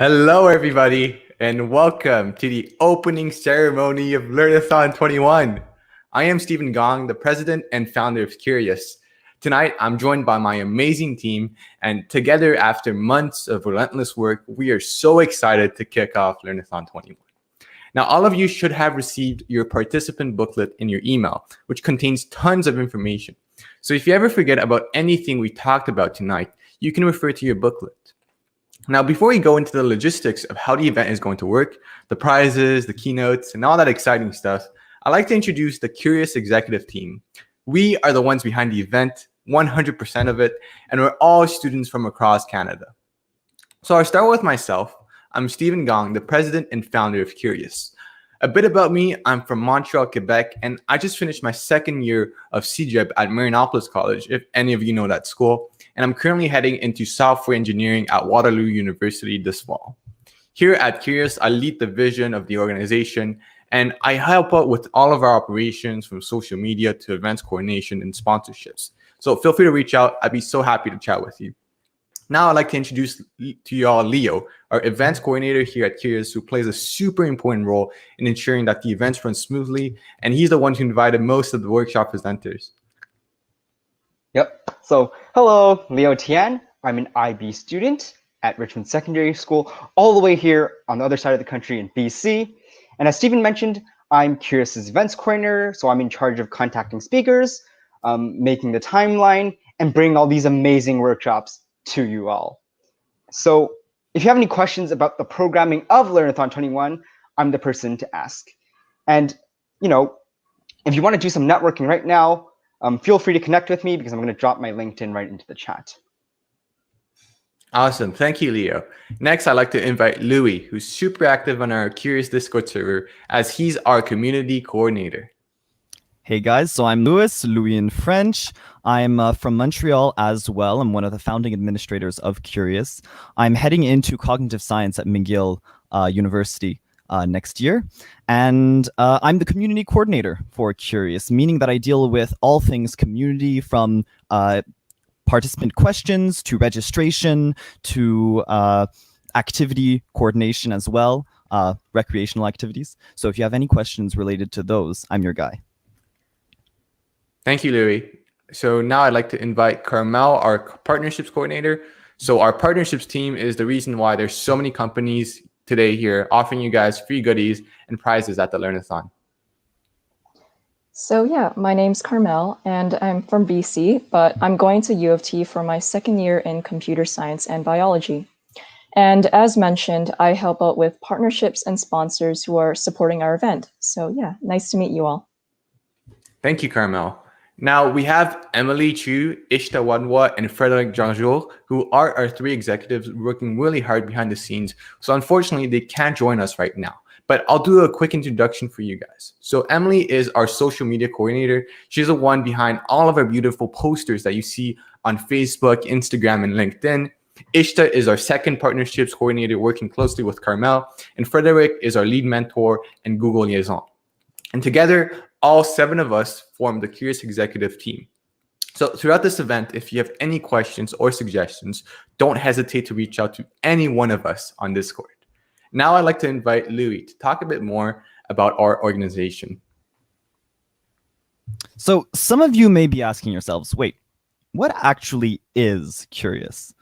Hello, everybody, and welcome to the opening ceremony of Learnathon21. I am Stephen Gong, the president and founder of Curious. Tonight, I'm joined by my amazing team, and together, after months of relentless work, we are so excited to kick off Learnathon21. Now, all of you should have received your participant booklet in your email, which contains tons of information. So if you ever forget about anything we talked about tonight, you can refer to your booklet. Now, before we go into the logistics of how the event is going to work, the prizes, the keynotes, and all that exciting stuff, I'd like to introduce the Curious executive team. We are the ones behind the event, 100% of it, and we're all students from across Canada. So I'll start with myself. I'm Stephen Gong, the president and founder of Curious. A bit about me, I'm from Montreal, Quebec, and I just finished my second year of CEGEP at Marianopolis College, if any of you know that school, and I'm currently heading into software engineering at Waterloo University this fall. Here at Curious, I lead the vision of the organization, and I help out with all of our operations from social media to events coordination and sponsorships. So feel free to reach out. I'd be so happy to chat with you. Now I'd like to introduce to you all Leo, our events coordinator here at Curious, who plays a super important role in ensuring that the events run smoothly, and he's the one who invited most of the workshop presenters. Yep. So, hello, Leo Tian. I'm an IB student at Richmond Secondary School, all the way here on the other side of the country in BC. And as Stephen mentioned, I'm Curious's events coordinator, so I'm in charge of contacting speakers, making the timeline, and bringing all these amazing workshops to you all. So if you have any questions about the programming of Learnathon21, I'm the person to ask. And, if you want to do some networking right now, feel free to connect with me because I'm going to drop my LinkedIn right into the chat. Awesome. Thank you, Leo. Next, I'd like to invite Louis, who's super active on our Curious Discord server, as he's our community coordinator. Hey guys, so I'm Louis in French. I'm from Montreal as well. I'm one of the founding administrators of Curious. I'm heading into cognitive science at McGill University next year. And I'm the community coordinator for Curious, meaning that I deal with all things community, from participant questions to registration to activity coordination as well, recreational activities. So if you have any questions related to those, I'm your guy. Thank you, Louis. So now I'd like to invite Carmel, our partnerships coordinator. So our partnerships team is the reason why there's so many companies today here offering you guys free goodies and prizes at the Learnathon. So yeah, my name's Carmel and I'm from BC, but I'm going to U of T for my second year in computer science and biology. And as mentioned, I help out with partnerships and sponsors who are supporting our event. So yeah, nice to meet you all. Thank you, Carmel. Now we have Emily Chu, Ishta Wadwa, and Frederic Janjour, who are our three executives working really hard behind the scenes. So unfortunately, they can't join us right now, but I'll do a quick introduction for you guys. So Emily is our social media coordinator. She's the one behind all of our beautiful posters that you see on Facebook, Instagram, and LinkedIn. Ishta is our second partnerships coordinator working closely with Carmel, and Frederic is our lead mentor and Google liaison. And together, all 7 of us form the Curious executive team. So throughout this event, if you have any questions or suggestions, don't hesitate to reach out to any one of us on Discord. Now I'd like to invite Louis to talk a bit more about our organization. So some of you may be asking yourselves, wait, what actually is Curious?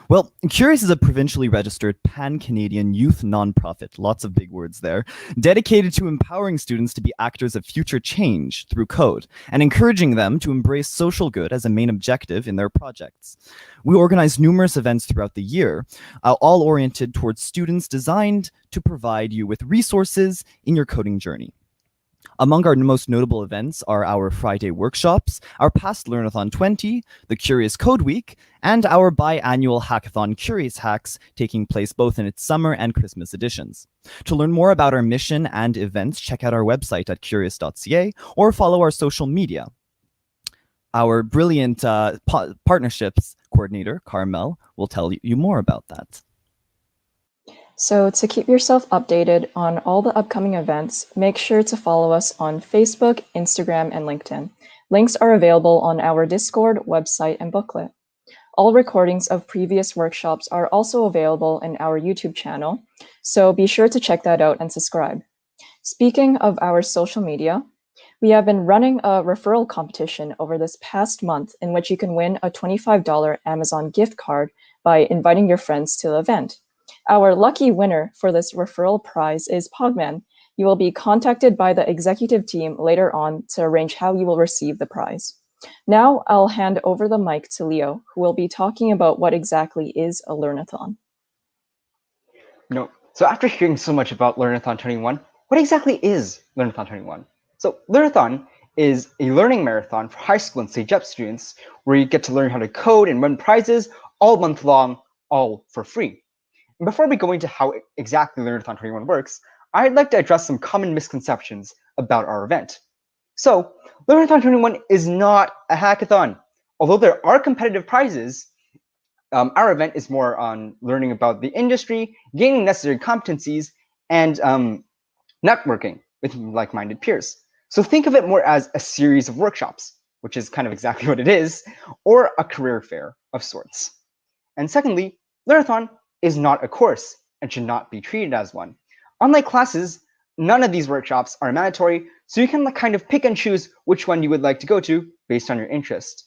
Well, Curious is a provincially registered pan-Canadian youth nonprofit, lots of big words there, dedicated to empowering students to be actors of future change through code and encouraging them to embrace social good as a main objective in their projects. We organize numerous events throughout the year, all oriented towards students, designed to provide you with resources in your coding journey. Among our most notable events are our Friday workshops, our past Learnathon 20, the Curious Code Week, and our biannual hackathon Curious Hacks, taking place both in its summer and Christmas editions. To learn more about our mission and events, check out our website at curious.ca or follow our social media. Our brilliant partnerships coordinator, Carmel, will tell you more about that. So to keep yourself updated on all the upcoming events, make sure to follow us on Facebook, Instagram, and LinkedIn. Links are available on our Discord, website, and booklet. All recordings of previous workshops are also available in our YouTube channel, so be sure to check that out and subscribe. Speaking of our social media, we have been running a referral competition over this past month in which you can win a $25 Amazon gift card by inviting your friends to the event. Our lucky winner for this referral prize is Pogman. You will be contacted by the executive team later on to arrange how you will receive the prize. Now I'll hand over the mic to Leo, who will be talking about what exactly is a Learnathon. No. So after hearing so much about Learnathon21, what exactly is Learnathon21? So Learnathon is a learning marathon for high school and stage up students where you get to learn how to code and run prizes all month long, all for free. And before we go into how exactly Learnathon21 works, I'd like to address some common misconceptions about our event. So Learnathon21 is not a hackathon. Although there are competitive prizes, our event is more on learning about the industry, gaining necessary competencies, and networking with like-minded peers. So think of it more as a series of workshops, which is kind of exactly what it is, or a career fair of sorts. And secondly, Learnathon is not a course and should not be treated as one. Unlike classes, none of these workshops are mandatory, so you can kind of pick and choose which one you would like to go to based on your interest.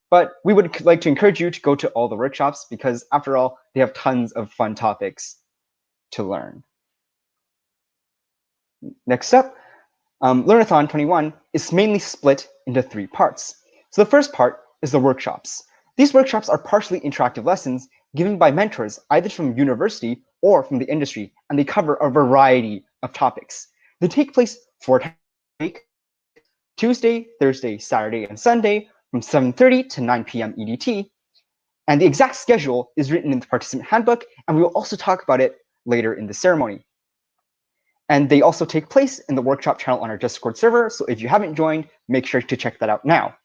But we would like to encourage you to go to all the workshops because, after all, they have tons of fun topics to learn. Next up, Learnathon21 is mainly split into 3 parts. So the first part is the workshops. These workshops are partially interactive lessons given by mentors either from university or from the industry, and they cover a variety of topics. They take place 4 times a week, Tuesday, Thursday, Saturday, and Sunday from 7:30 to 9 p.m. EDT. And the exact schedule is written in the participant handbook, and we will also talk about it later in the ceremony. And they also take place in the workshop channel on our Discord server, so if you haven't joined, make sure to check that out now.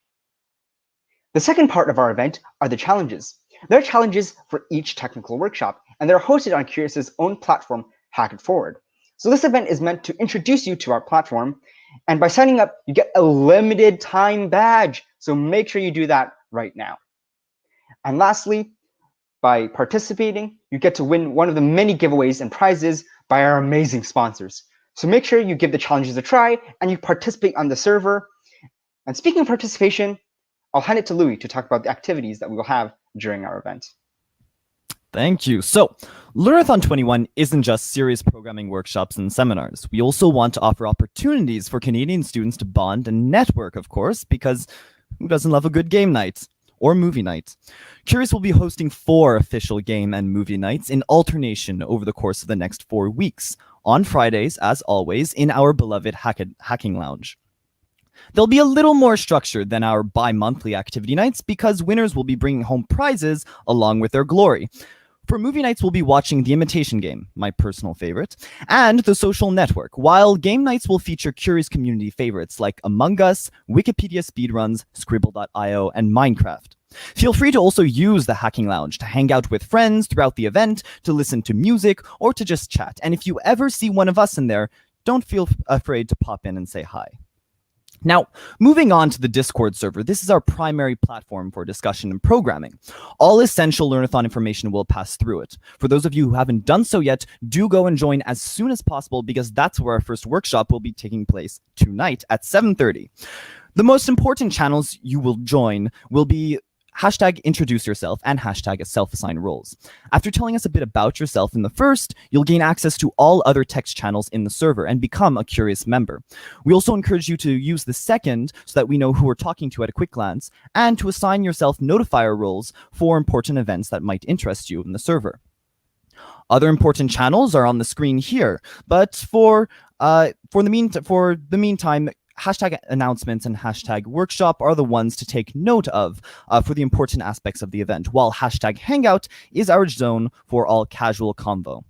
The second part of our event are the challenges. There are challenges for each technical workshop, and they're hosted on Curious's own platform, Hack It Forward. So this event is meant to introduce you to our platform, and by signing up, you get a limited time badge, so make sure you do that right now. And lastly, by participating, you get to win one of the many giveaways and prizes by our amazing sponsors. So make sure you give the challenges a try and you participate on the server. And speaking of participation, I'll hand it to Louis to talk about the activities that we will have during our event. Thank you. So, Learnathon21 isn't just serious programming workshops and seminars. We also want to offer opportunities for Canadian students to bond and network, of course, because who doesn't love a good game night? Or movie night. Curious will be hosting 4 official game and movie nights in alternation over the course of the next 4 weeks, on Fridays, as always, in our beloved Hacking Lounge. They'll be a little more structured than our bi-monthly activity nights because winners will be bringing home prizes along with their glory. For movie nights, we'll be watching The Imitation Game, my personal favorite, and The Social Network, while game nights will feature Curious community favorites like Among Us, Wikipedia speedruns, Scribble.io, and Minecraft. Feel free to also use the Hacking Lounge to hang out with friends throughout the event, to listen to music, or to just chat. And if you ever see one of us in there, don't feel afraid to pop in and say hi. Now, moving on to the Discord server, this is our primary platform for discussion and programming. All essential Learnathon information will pass through it. For those of you who haven't done so yet, do go and join as soon as possible because that's where our first workshop will be taking place tonight at 7:30. The most important channels you will join will be hashtag introduce yourself and hashtag self-assigned roles. After telling us a bit about yourself in the first, you'll gain access to all other text channels in the server and become a Curious member. We also encourage you to use the second so that we know who we're talking to at a quick glance, and to assign yourself notifier roles for important events that might interest you in the server. Other important channels are on the screen here, but for the meantime, hashtag announcements and hashtag workshop are the ones to take note of for the important aspects of the event, while hashtag hangout is our zone for all casual convo.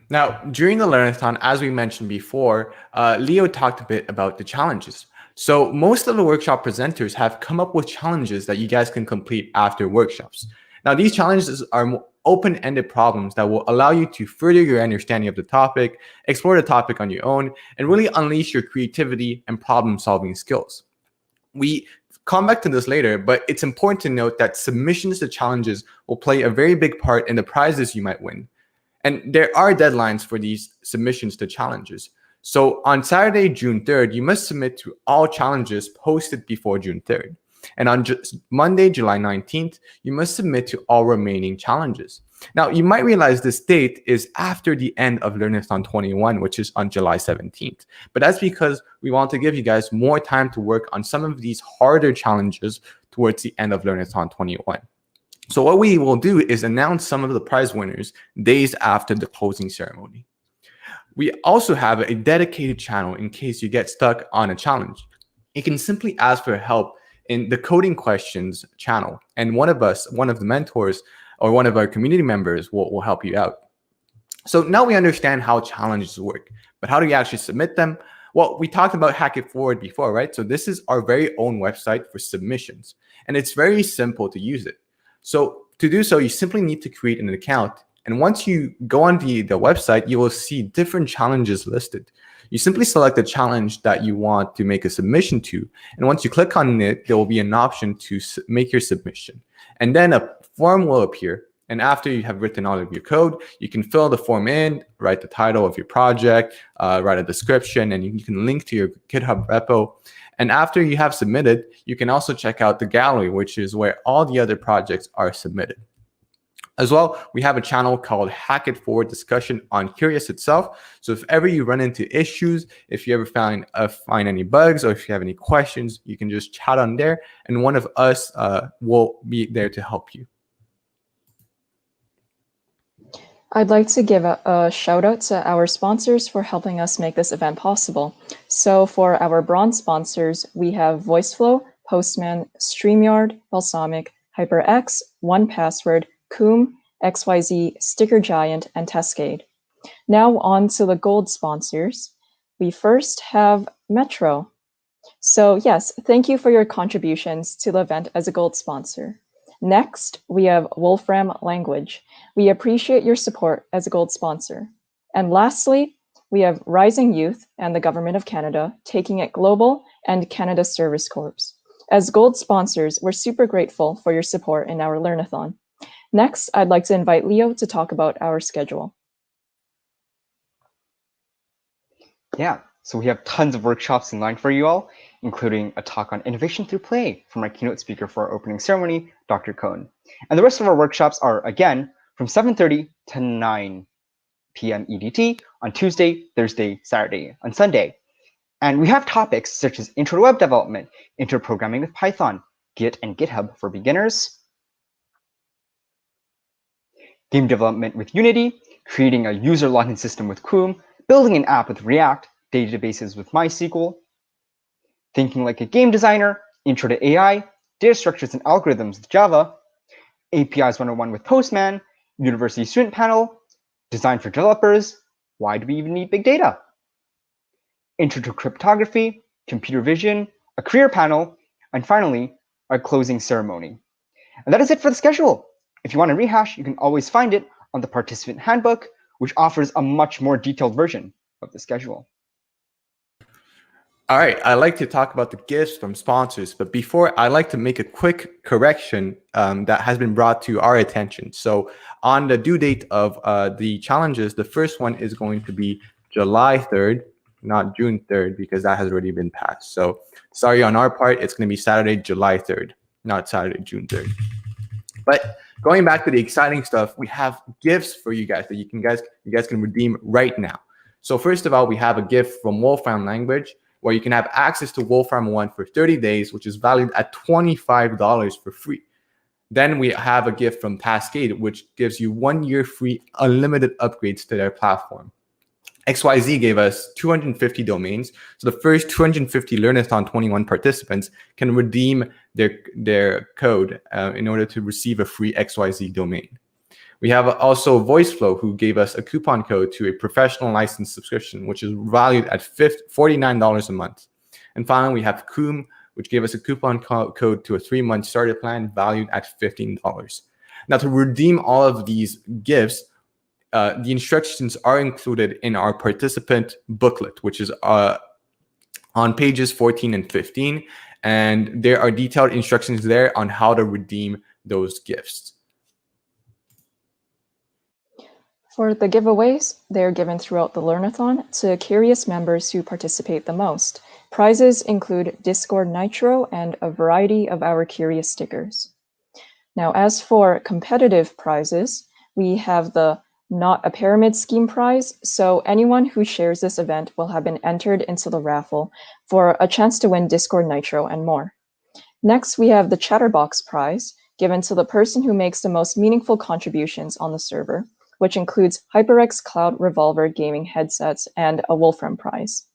Now, during the Learnathon, as we mentioned before, Leo talked a bit about the challenges. So most of the workshop presenters have come up with challenges that you guys can complete after workshops. Now, these challenges are open-ended problems that will allow you to further your understanding of the topic, explore the topic on your own, and really unleash your creativity and problem-solving skills. We come back to this later, but it's important to note that submissions to challenges will play a very big part in the prizes you might win. And there are deadlines for these submissions to challenges. So on Saturday, June 3rd, you must submit to all challenges posted before June 3rd. And on Monday, July 19th, you must submit to all remaining challenges. Now, you might realize this date is after the end of Learnathon21, which is on July 17th. But that's because we want to give you guys more time to work on some of these harder challenges towards the end of Learnathon21. So what we will do is announce some of the prize winners days after the closing ceremony. We also have a dedicated channel in case you get stuck on a challenge. You can simply ask for help in the coding questions channel, and one of the mentors or one of our community members will help you out. So now we understand how challenges work, but how do you actually submit them? Well, we talked about Hack It Forward before, right? So this is our very own website for submissions, and it's very simple to use it. So to do so, you simply need to create an account. And once you go on the website, you will see different challenges listed. You simply select the challenge that you want to make a submission to. And once you click on it, there will be an option to make your submission. And then a form will appear. And after you have written all of your code, you can fill the form in, write the title of your project, write a description, and you can link to your GitHub repo. And after you have submitted, you can also check out the gallery, which is where all the other projects are submitted. As well, we have a channel called Hack It Forward Discussion on Curious itself. So if ever you run into issues, if you ever find any bugs, or if you have any questions, you can just chat on there, and one of us will be there to help you. I'd like to give a shout out to our sponsors for helping us make this event possible. So for our bronze sponsors, we have VoiceFlow, Postman, StreamYard, Balsamic, HyperX, 1Password, Coom, XYZ, Sticker Giant, and Tescade. Now on to the gold sponsors. We first have Metro. So yes, thank you for your contributions to the event as a gold sponsor. Next, we have Wolfram Language. We appreciate your support as a gold sponsor. And lastly, we have Rising Youth and the Government of Canada, Taking It Global, and Canada Service Corps. As gold sponsors, we're super grateful for your support in our Learnathon. Next, I'd like to invite Leo to talk about our schedule. Yeah, so we have tons of workshops in line for you all, including a talk on innovation through play from our keynote speaker for our opening ceremony, Dr. Cohn. And the rest of our workshops are, again, from 7:30 to 9 p.m. EDT on Tuesday, Thursday, Saturday, and Sunday. And we have topics such as intro to web development, intro to programming with Python, Git and GitHub for beginners, game development with Unity, creating a user login system with Coom, building an app with React, databases with MySQL, thinking like a game designer, intro to AI, data structures and algorithms with Java, APIs 101 with Postman, university student panel, design for developers, why do we even need big data? Intro to cryptography, computer vision, a career panel, and finally, our closing ceremony. And that is it for the schedule. If you want to rehash, you can always find it on the participant handbook, which offers a much more detailed version of the schedule. All right, I'd like to talk about the gifts from sponsors, but before, I'd like to make a quick correction that has been brought to our attention. So on the due date of the challenges, the first one is going to be July 3rd, not June 3rd, because that has already been passed. So sorry on our part, it's going to be Saturday, July 3rd, not Saturday, June 3rd. But going back to the exciting stuff, we have gifts for you guys that you guys can redeem right now. So first of all, we have a gift from Wolfram Language, where you can have access to Wolfram 1 for 30 days, which is valued at $25 for free. Then we have a gift from Cascade, which gives you 1 year free unlimited upgrades to their platform. XYZ gave us 250 domains. So the first 250 Learnathon21 participants can redeem their code in order to receive a free XYZ domain. We have also VoiceFlow, who gave us a coupon code to a professional license subscription, which is valued at $49 a month. And finally, we have Coom, which gave us a coupon code to a 3-month starter plan valued at $15. Now, to redeem all of these gifts, the instructions are included in our participant booklet, which is on pages 14 and 15. and there are detailed instructions there on how to redeem those gifts. For the giveaways, they are given throughout the Learnathon to curious members who participate the most. Prizes include Discord Nitro and a variety of our curious stickers. Now, as for competitive prizes, we have the Not a Pyramid Scheme prize. So anyone who shares this event will have been entered into the raffle for a chance to win Discord Nitro and more. Next, we have the Chatterbox prize, given to the person who makes the most meaningful contributions on the server, which includes HyperX Cloud Revolver gaming headsets and a Wolfram prize.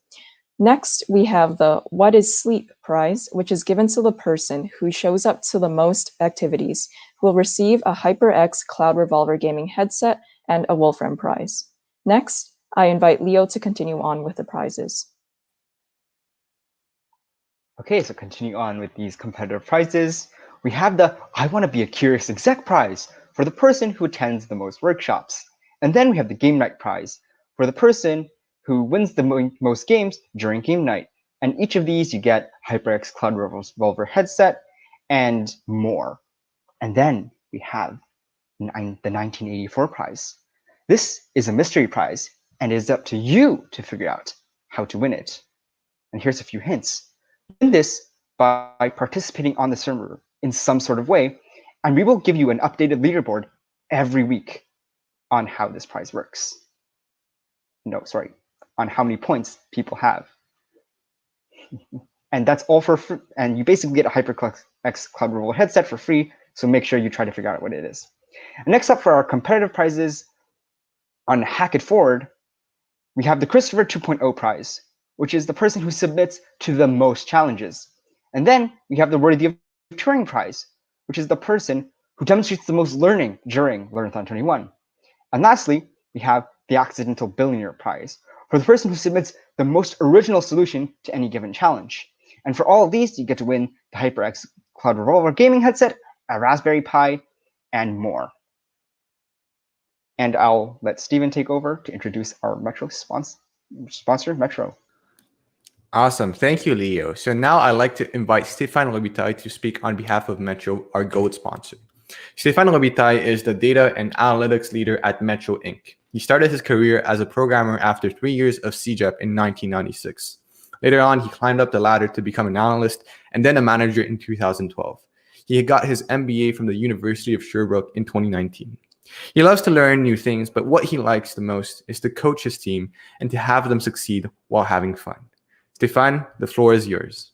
Next, we have the What is Sleep prize, which is given to the person who shows up to the most activities, who will receive a HyperX Cloud Revolver gaming headset and a Wolfram prize. Next, I invite Leo to continue on with the prizes. Okay, so continue on with these competitive prizes. We have the I Want to Be a Curious Exec prize for the person who attends the most workshops. And then we have the Game Night prize for the person who wins the most games during game night. And each of these you get HyperX Cloud Revolver headset and more. And then we have the 1984 prize. This is a mystery prize and it is up to you to figure out how to win it. And here's a few hints. Win this by participating on the server in some sort of way, and we will give you an updated leaderboard every week on how this prize works. No, sorry, on how many points people have. And that's all for free. And you basically get a HyperX Cloud Revolver headset for free, so make sure you try to figure out what it is. And next up for our competitive prizes on Hack It Forward, we have the Christopher 2.0 prize, which is the person who submits to the most challenges. And then we have the Worthy of Turing prize, which is the person who demonstrates the most learning during Learnathon21. And lastly, we have the Accidental Billionaire prize for the person who submits the most original solution to any given challenge. And for all of these, you get to win the HyperX Cloud Revolver gaming headset, a Raspberry Pi, and more. And I'll let Stephen take over to introduce our Metro sponsor, Metro. Awesome. Thank you, Leo. So now I'd like to invite Stéphane Robitaille to speak on behalf of Metro, our GOAT sponsor. Stéphane Robitaille is the data and analytics leader at Metro Inc. He started his career as a programmer after 3 years of CJEP in 1996. Later on, he climbed up the ladder to become an analyst and then a manager in 2012. He got his MBA from the University of Sherbrooke in 2019. He loves to learn new things, but what he likes the most is to coach his team and to have them succeed while having fun. Stéphane, the floor is yours.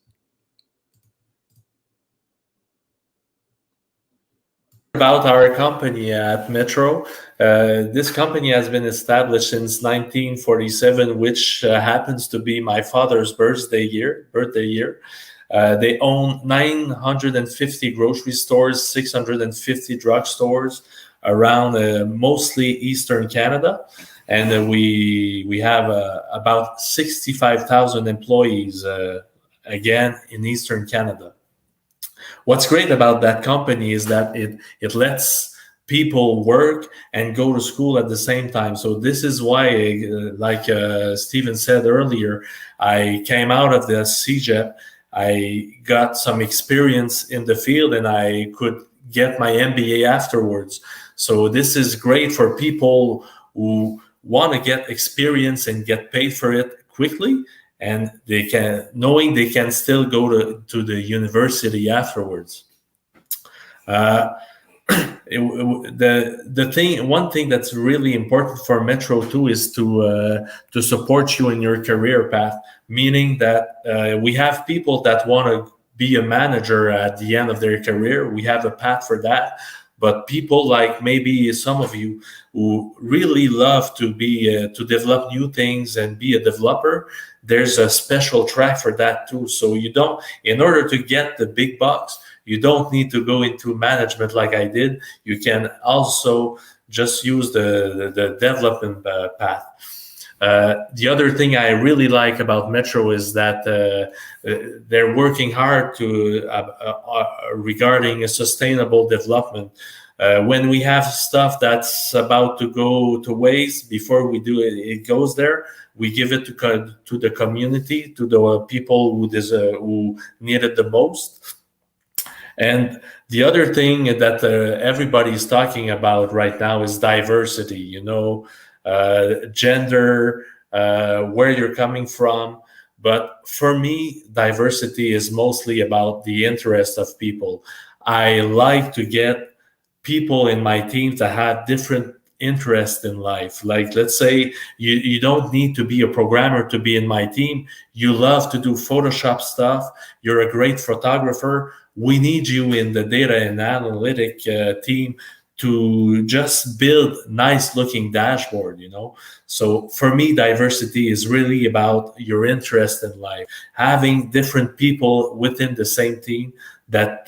About our company at Metro. This company has been established since 1947, which happens to be my father's birthday year. They own 950 grocery stores, 650 drugstores around mostly Eastern Canada. And we have about 65,000 employees, again, in Eastern Canada. What's great about that company is that it lets people work and go to school at the same time. So this is why, like Stephen said earlier, I came out of the CJEP, I got some experience in the field, and I could get my MBA afterwards. So this is great for people who want to get experience and get paid for it quickly, and knowing they can still go to the university afterwards. One thing that's really important for Metro too is to support you in your career path, meaning that we have people that want to be a manager at the end of their career. We have a path for that. But people like maybe some of you who really love to to develop new things and be a developer, there's a special track for that too. So in order to get the big bucks, you don't need to go into management like I did. You can also just use the development path. The other thing I really like about Metro is that they're working hard regarding a sustainable development. When we have stuff that's about to go to waste, before we do it, it goes there. We give it to the community, to the people who need it the most. And the other thing that everybody is talking about right now is diversity. Gender, where you're coming from. But for me, diversity is mostly about the interest of people. I like to get people in my team that have different interests in life. Like, let's say you don't need to be a programmer to be in my team. You love to do Photoshop stuff. You're a great photographer. We need you in the data and analytic team to just build nice looking dashboard. So for me, diversity is really about your interest in life, having different people within the same team that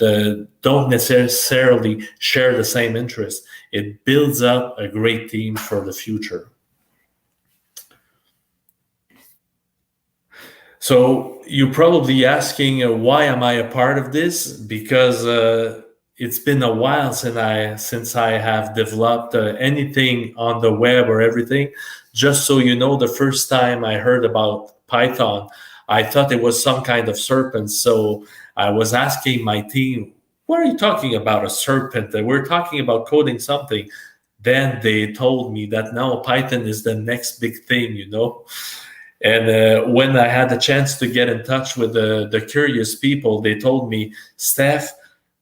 don't necessarily share the same interest. It builds up a great team for the future. So you're probably asking, why am I a part of this? Because it's been a while since I have developed anything on the web or everything. Just so you know, the first time I heard about Python, I thought it was some kind of serpent. So I was asking my team, what are you talking about, a serpent? We're talking about coding something. Then they told me that now Python is the next big thing. And when I had the chance to get in touch with the curious people, they told me, Steph,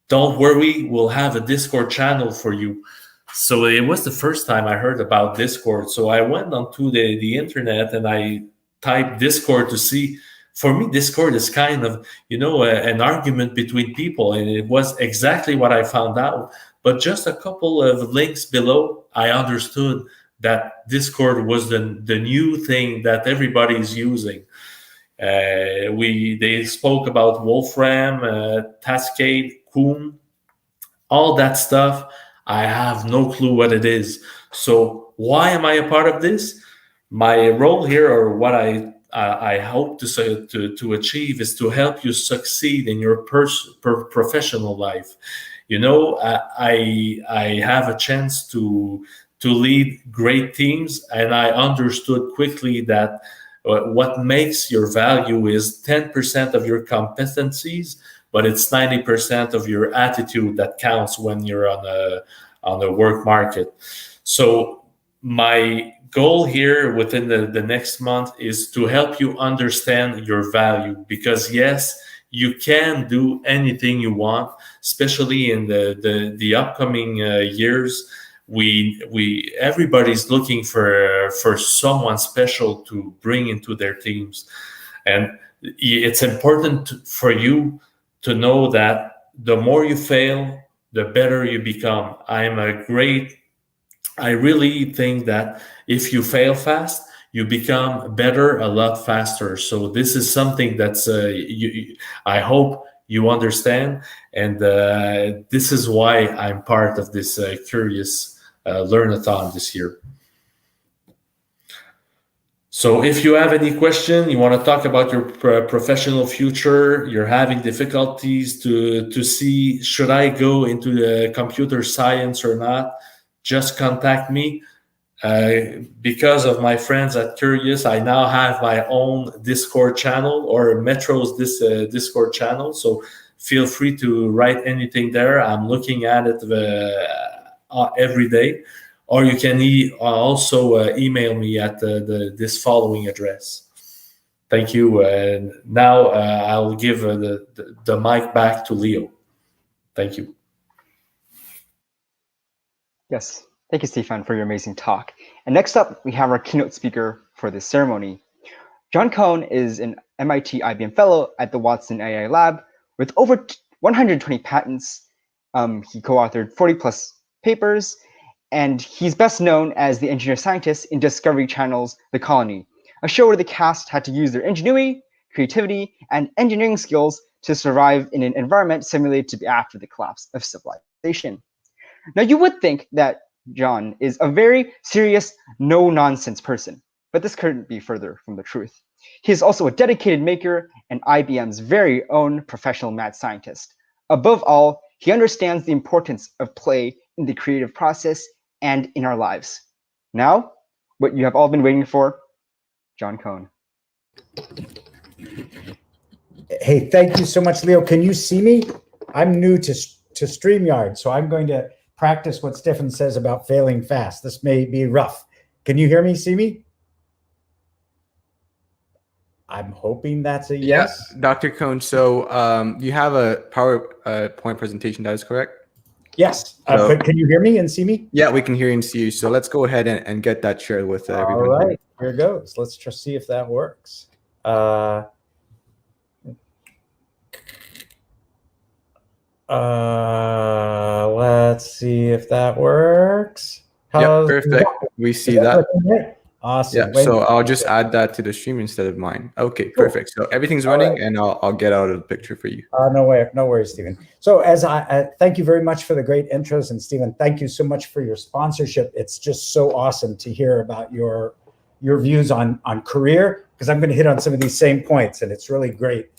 don't worry, we'll have a Discord channel for you. So it was the first time I heard about Discord. So I went onto the internet and I typed Discord to see. For me, Discord is kind of, an argument between people. And it was exactly what I found out. But just a couple of links below, I understood that Discord was the new thing that everybody is using. They spoke about Wolfram, Cascade, Coon, all that stuff. I have no clue what it is. So why am I a part of this? My role here, or what I hope to achieve, is to help you succeed in your professional life. I have a chance to lead great teams, and I understood quickly that what makes your value is 10% of your competencies, but it's 90% of your attitude that counts when you're on the work market. So my goal here within the next month is to help you understand your value, because yes, you can do anything you want, especially in the upcoming years. Everybody's looking for someone special to bring into their teams, and it's important for you to know that the more you fail, the better you become. I really think that if you fail fast, you become better a lot faster. So this is something that's I hope you understand, and this is why I'm part of this curious Learnathon this year. So if you have any question, you want to talk about your professional future, you're having difficulties to see, should I go into the computer science or not, just contact me. Because of my friends at Curious, I now have my own Discord channel, or Metro's Discord channel. So feel free to write anything there. I'm looking at it every day. Or you can also email me at this following address. Thank you. And now I'll give the mic back to Leo. Thank you. Yes. Thank you, Stefan, for your amazing talk. And next up, we have our keynote speaker for this ceremony. John Cohn is an MIT IBM Fellow at the Watson AI Lab with over 120 patents. He co-authored 40+ papers, and he's best known as the engineer scientist in Discovery Channel's The Colony, a show where the cast had to use their ingenuity, creativity, and engineering skills to survive in an environment simulated to be after the collapse of civilization. Now, you would think that John is a very serious, no-nonsense person, but this couldn't be further from the truth. He is also a dedicated maker and IBM's very own professional mad scientist. Above all, he understands the importance of play in the creative process, and in our lives. Now, what you have all been waiting for, John Cohn. Hey, thank you so much, Leo. Can you see me? I'm new to StreamYard, so I'm going to practice what Stefan says about failing fast. This may be rough. Can you hear me, see me? I'm hoping that's a yes. Yeah, Dr. Cohn. So you have a PowerPoint presentation, that is correct? Yes. But can you hear me and see me? Yeah, we can hear and see you. So let's go ahead and get that shared with everyone. All right, here goes. Let's just see if that works. Let's see if that works. Yeah, perfect. We see that. Awesome. Yeah, so I'll just add that to the stream instead of mine. Okay, perfect. So everything's running, and I'll get out of the picture for you. No worries, Stephen. So as I thank you very much for the great intros, and Stephen, thank you so much for your sponsorship. It's just so awesome to hear about your views on career, because I'm going to hit on some of these same points, and it's really great.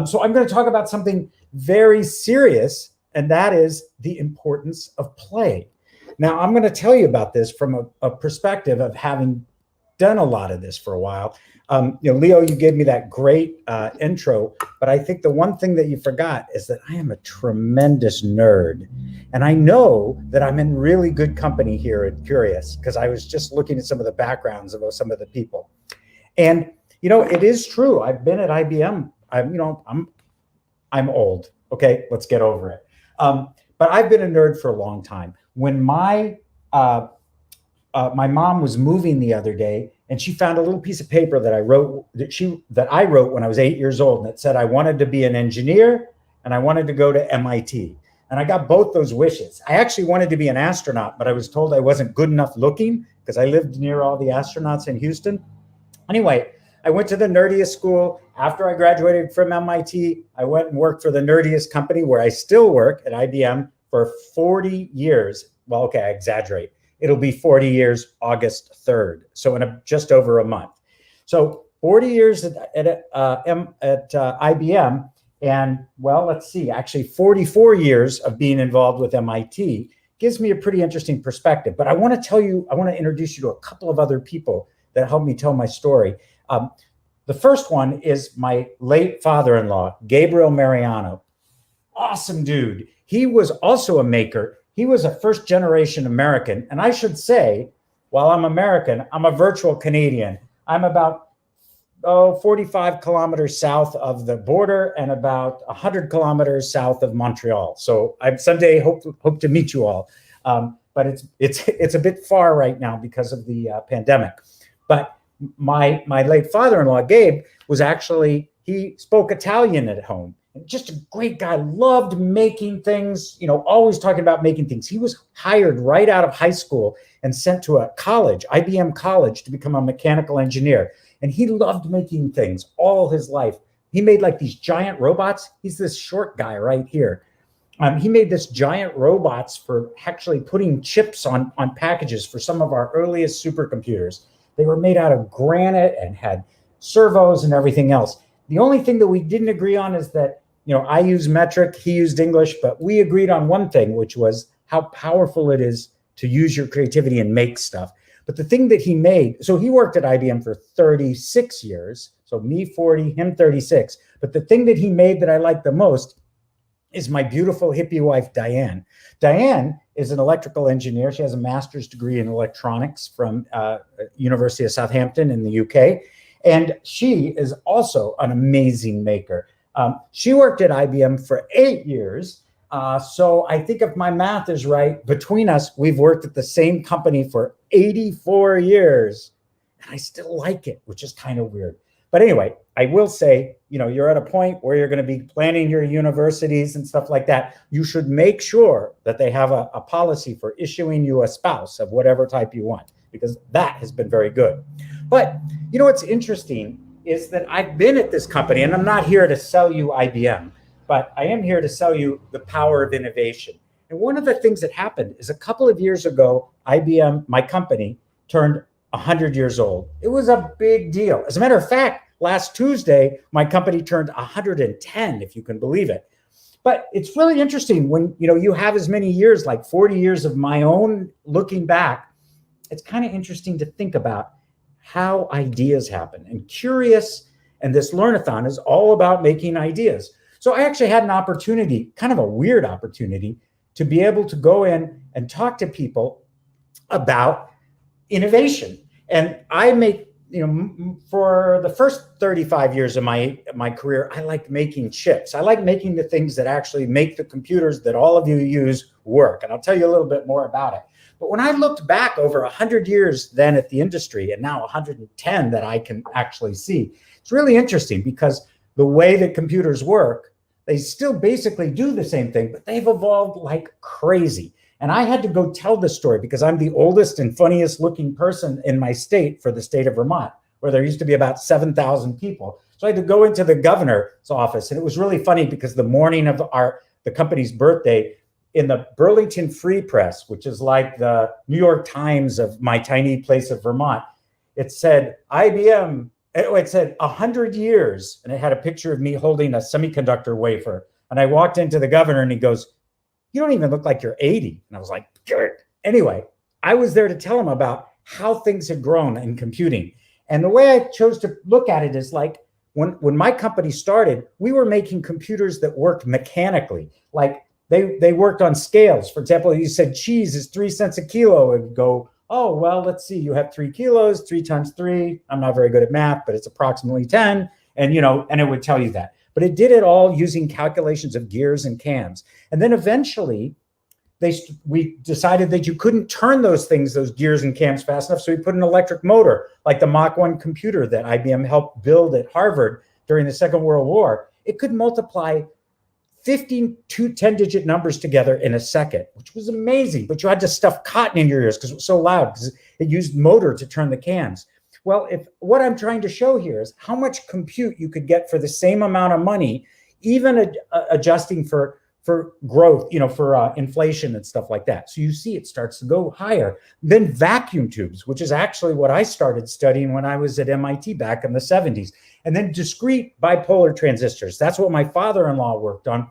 So I'm going to talk about something very serious, and that is the importance of play. Now, I'm going to tell you about this from a perspective of having done a lot of this for a while. Leo, you gave me that great intro, but I think the one thing that you forgot is that I am a tremendous nerd. And I know that I'm in really good company here at Curious, because I was just looking at some of the backgrounds of some of the people. And, it is true. I've been at IBM. I'm old. Okay, let's get over it. But I've been a nerd for a long time. When my mom was moving the other day, and she found a little piece of paper that I wrote when I was 8 years old, and it said I wanted to be an engineer and I wanted to go to MIT. And I got both those wishes. I actually wanted to be an astronaut, but I was told I wasn't good enough looking because I lived near all the astronauts in Houston. Anyway, I went to the nerdiest school. After I graduated from MIT, I went and worked for the nerdiest company, where I still work at IBM for 40 years. Well, okay, I exaggerate. It'll be 40 years, August 3rd. So in just over a month. So 40 years at IBM. And well, let's see, actually 44 years of being involved with MIT gives me a pretty interesting perspective. But I want to introduce you to a couple of other people that helped me tell my story. The first one is my late father-in-law, Gabriel Mariano. Awesome dude. He was also a maker. He was a first-generation American. And I should say, while I'm American, I'm a virtual Canadian. I'm about 45 kilometers south of the border and about 100 kilometers south of Montreal. So I someday hope to meet you all. But it's a bit far right now because of the pandemic. But my late father-in-law, Gabe, he spoke Italian at home. And just a great guy, loved making things, always talking about making things. He was hired right out of high school and sent to a college, IBM college, to become a mechanical engineer. And he loved making things all his life. He made like these giant robots. He's this short guy right here. He made this giant robots for actually putting chips on packages for some of our earliest supercomputers. They were made out of granite and had servos and everything else. The only thing that we didn't agree on is that, I use metric, he used English, but we agreed on one thing, which was how powerful it is to use your creativity and make stuff. But the thing that he made, so he worked at IBM for 36 years, so me 40, him 36. But the thing that he made that I like the most is my beautiful hippie wife, Diane. Diane is an electrical engineer. She has a master's degree in electronics from University of Southampton in the UK. And she is also an amazing maker. She worked at IBM for 8 years. So I think if my math is right, between us, we've worked at the same company for 84 years. And I still like it, which is kind of weird. But anyway, I will say, you're at a point where you're going to be planning your universities and stuff like that. You should make sure that they have a policy for issuing you a spouse of whatever type you want, because that has been very good. But what's interesting is that I've been at this company, and I'm not here to sell you IBM, but I am here to sell you the power of innovation. And one of the things that happened is a couple of years ago, IBM, my company, turned 100 years old. It was a big deal. As a matter of fact, last Tuesday, my company turned 110, if you can believe it. But it's really interesting when, you have as many years, like 40 years of my own looking back. It's kind of interesting to think about how ideas happen. And Curious and this Learnathon is all about making ideas. So I actually had an opportunity, kind of a weird opportunity, to be able to go in and talk to people about innovation. And I make, for the first 35 years of my career, I liked making chips. I like making the things that actually make the computers that all of you use work. And I'll tell you a little bit more about it. But when I looked back over 100 years then at the industry, and now 110 that I can actually see, it's really interesting because the way that computers work, they still basically do the same thing, but they've evolved like crazy. And I had to go tell this story because I'm the oldest and funniest looking person in my state for the state of Vermont, where there used to be about 7,000 people. So I had to go into the governor's office. And it was really funny because the morning of the company's birthday, in the Burlington Free Press, which is like the New York Times of my tiny place of Vermont, it said IBM, it said 100 years. And it had a picture of me holding a semiconductor wafer. And I walked into the governor and he goes, "You don't even look like you're 80. And I was like, "Good." Anyway, I was there to tell him about how things had grown in computing. And the way I chose to look at it is like, when my company started, we were making computers that worked mechanically. Like they worked on scales. For example, you said cheese is 3 cents a kilo. It would go, oh, well, let's see, you have 3 kilos, 3 times 3. I'm not very good at math, but it's approximately 10. And, and it would tell you that. But it did it all using calculations of gears and cams. And then eventually, we decided that you couldn't turn those gears and cams fast enough. So we put an electric motor, like the Mach 1 computer that IBM helped build at Harvard during the Second World War. It could multiply 15 to 10-digit numbers together in a second, which was amazing. But you had to stuff cotton in your ears because it was so loud, because it used motor to turn the cams. Well, what I'm trying to show here is how much compute you could get for the same amount of money, even adjusting for growth, for inflation and stuff like that. So you see it starts to go higher. Then vacuum tubes, which is actually what I started studying when I was at MIT back in the 70s. And then discrete bipolar transistors. That's what my father-in-law worked on.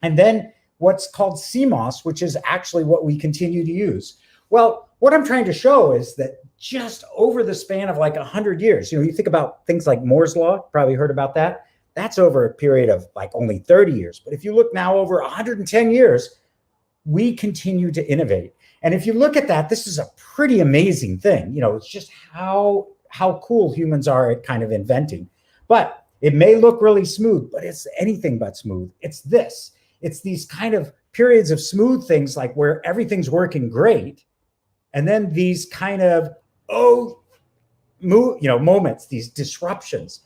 And then what's called CMOS, which is actually what we continue to use. Well, what I'm trying to show is that just over the span of like 100 years, you think about things like Moore's Law, probably heard about that. That's over a period of like only 30 years. But if you look now over 110 years, we continue to innovate. And if you look at that, this is a pretty amazing thing. It's just how cool humans are at kind of inventing. But it may look really smooth, but it's anything but smooth. It's these kind of periods of smooth things, like where everything's working great. And then these kind of, moments, these disruptions.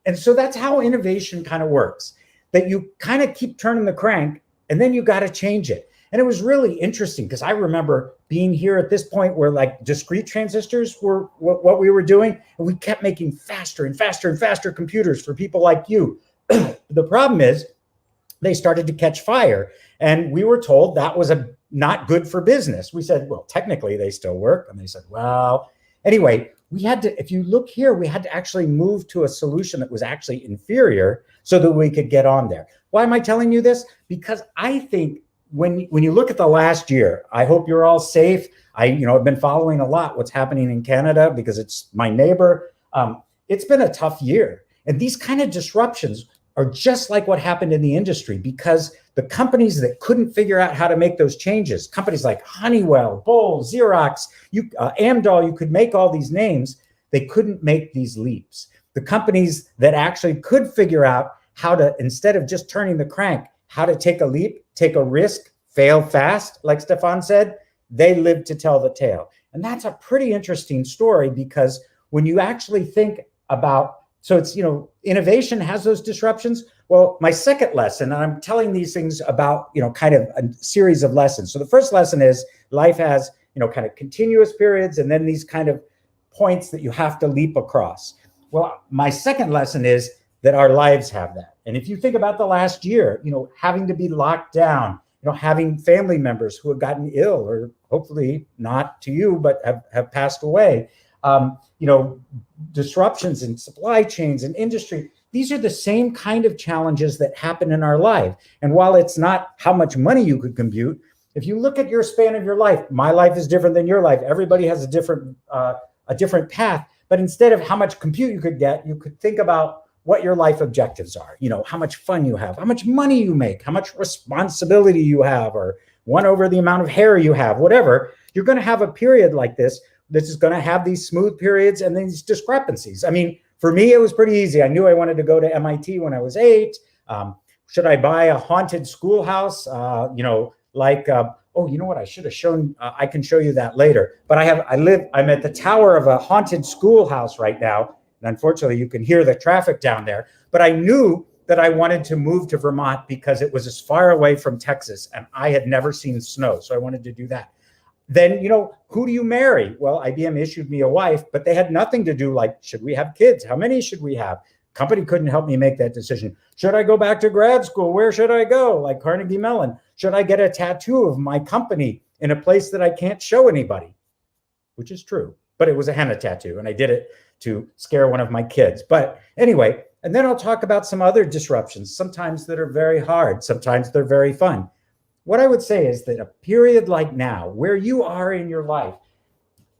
And so that's how innovation kind of works, that you kind of keep turning the crank and then you got to change it. And it was really interesting because I remember being here at this point where like discrete transistors were what we were doing. And we kept making faster and faster and faster computers for people like you. The problem is they started to catch fire. And we were told that was not good for business. We said, well, technically they still work. And they said, well, anyway, we had to, if you look here, we had to actually move to a solution that was actually inferior so that we could get on there. Why am I telling you this? Because I think when you look at the last year, I hope you're all safe. I've been following a lot what's happening in Canada because it's my neighbor. It's been a tough year. And these kind of disruptions are just like what happened in the industry, because the companies that couldn't figure out how to make those changes, companies like Honeywell, Boll, Xerox, Amdahl, you could make all these names, they couldn't make these leaps. The companies that actually could figure out how to, instead of just turning the crank, how to take a leap, take a risk, fail fast, like Stefan said, they lived to tell the tale. And that's a pretty interesting story, because when you actually think about, so it's, innovation has those disruptions. Well, my second lesson, and I'm telling these things about, kind of a series of lessons. So the first lesson is life has, kind of continuous periods and then these kind of points that you have to leap across. Well, my second lesson is that our lives have that. And if you think about the last year, having to be locked down, having family members who have gotten ill, or hopefully not to you, but have passed away, disruptions in supply chains and industry, These are the same kind of challenges that happen in our life. And while it's not how much money you could compute, if you look at your span of your life, my life is different than your life. Everybody has a different path. But instead of how much compute you could get, you could think about what your life objectives are. You know, how much fun you have, how much money you make, how much responsibility you have, or 1 over the amount of hair you have, whatever. You're going to have a period like this is going to have these smooth periods and these discrepancies. I mean, for me, it was pretty easy. I knew I wanted to go to MIT when I was 8. Should I buy a haunted schoolhouse? Oh, you know what? I should have shown. I can show you that later. But I'm at the tower of a haunted schoolhouse right now. And unfortunately, you can hear the traffic down there. But I knew that I wanted to move to Vermont because it was as far away from Texas and I had never seen snow. So I wanted to do that. Then, who do you marry? Well, IBM issued me a wife, but they had nothing to do like, should we have kids? How many should we have? Company couldn't help me make that decision. Should I go back to grad school? Where should I go? Like Carnegie Mellon. Should I get a tattoo of my company in a place that I can't show anybody? Which is true, but it was a henna tattoo and I did it to scare one of my kids. But anyway, and then I'll talk about some other disruptions, sometimes that are very hard, sometimes they're very fun. What I would say is that a period like now, where you are in your life,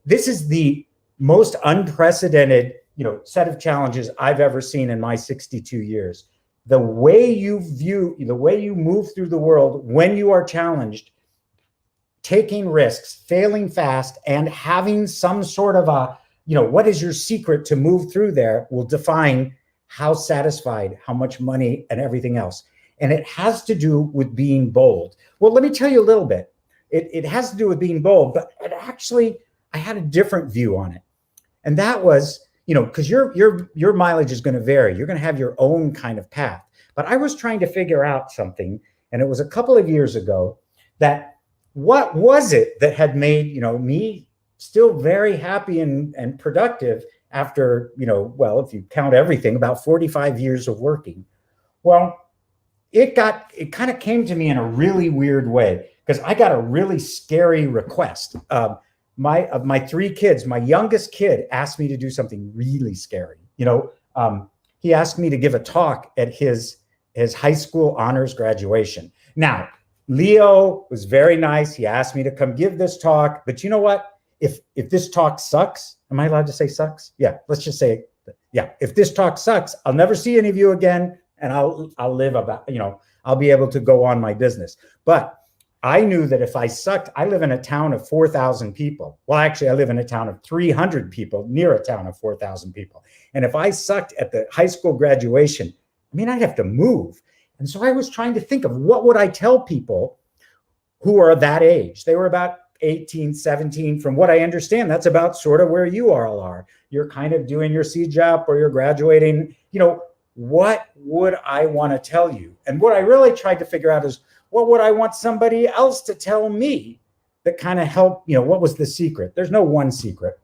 this is the most unprecedented, set of challenges I've ever seen in my 62 years. The way you move through the world when you are challenged, taking risks, failing fast, and having some sort of what is your secret to move through there will define how satisfied, how much money, and everything else. And it has to do with being bold. Well, let me tell you a little bit. It has to do with being bold, but I had a different view on it. And that was, because your mileage is going to vary. You're going to have your own kind of path. But I was trying to figure out something, and it was a couple of years ago, that what was it that had made, me still very happy and productive after, if you count everything, about 45 years of working. Well, it kind of came to me in a really weird way because I got a really scary request. My 3 kids, my youngest kid asked me to do something really scary. He asked me to give a talk at his high school honors graduation. Now, Leo was very nice. He asked me to come give this talk, but you know what? If this talk sucks, am I allowed to say sucks? Yeah, let's just say, yeah. If this talk sucks, I'll never see any of you again. And I'll live about, I'll be able to go on my business. But I knew that if I sucked, I live in a town of 4,000 people. Well, actually, I live in a town of 300 people, near a town of 4,000 people. And if I sucked at the high school graduation, I'd have to move. And so I was trying to think of what would I tell people who are that age. They were about 18, 17. From what I understand, that's about sort of where you all are. You're kind of doing your CJAP or you're graduating, what would I want to tell you? And what I really tried to figure out is what would I want somebody else to tell me that kind of helped, what was the secret? There's no one secret.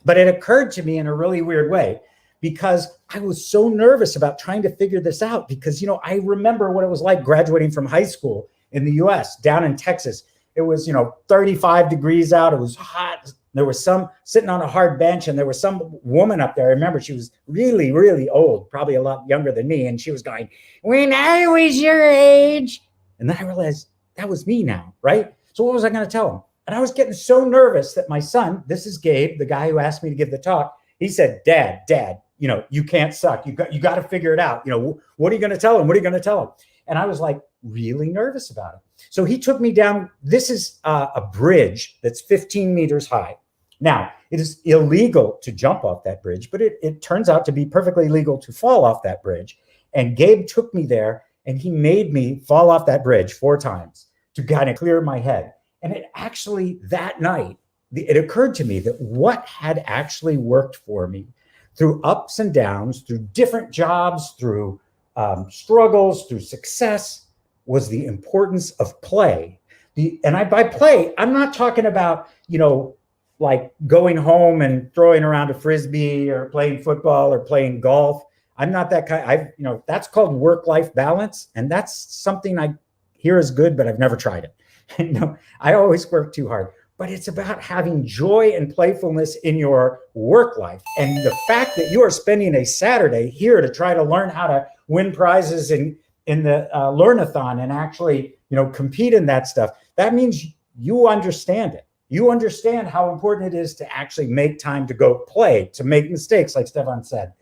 But it occurred to me in a really weird way because I was so nervous about trying to figure this out because, I remember what it was like graduating from high school in the US, down in Texas. It was, 35 degrees out. It was hot. There was some sitting on a hard bench and there was some woman up there. I remember she was really, really old, probably a lot younger than me. And she was going, when I was your age. And then I realized that was me now, right? So what was I going to tell him? And I was getting so nervous that my son, this is Gabe, the guy who asked me to give the talk. He said, Dad, you can't suck. You got to figure it out. What are you going to tell him? What are you going to tell him? And I was like really nervous about it. So he took me down. This is a bridge that's 15 meters high. Now, it is illegal to jump off that bridge, but it turns out to be perfectly legal to fall off that bridge. And Gabe took me there and he made me fall off that bridge 4 times to kind of clear my head. And it actually, that night, it occurred to me that what had actually worked for me through ups and downs, through different jobs, through struggles, through success, was the importance of play. By play, I'm not talking about, like going home and throwing around a Frisbee or playing football or playing golf. I'm not that kind. That's called work-life balance. And that's something I hear is good, but I've never tried it. I always work too hard. but it's about having joy and playfulness in your work life. And the fact that you are spending a Saturday here to try to learn how to win prizes in the Learnathon and actually, compete in that stuff, that means you understand it. You understand how important it is to actually make time to go play, to make mistakes, like Stefan said.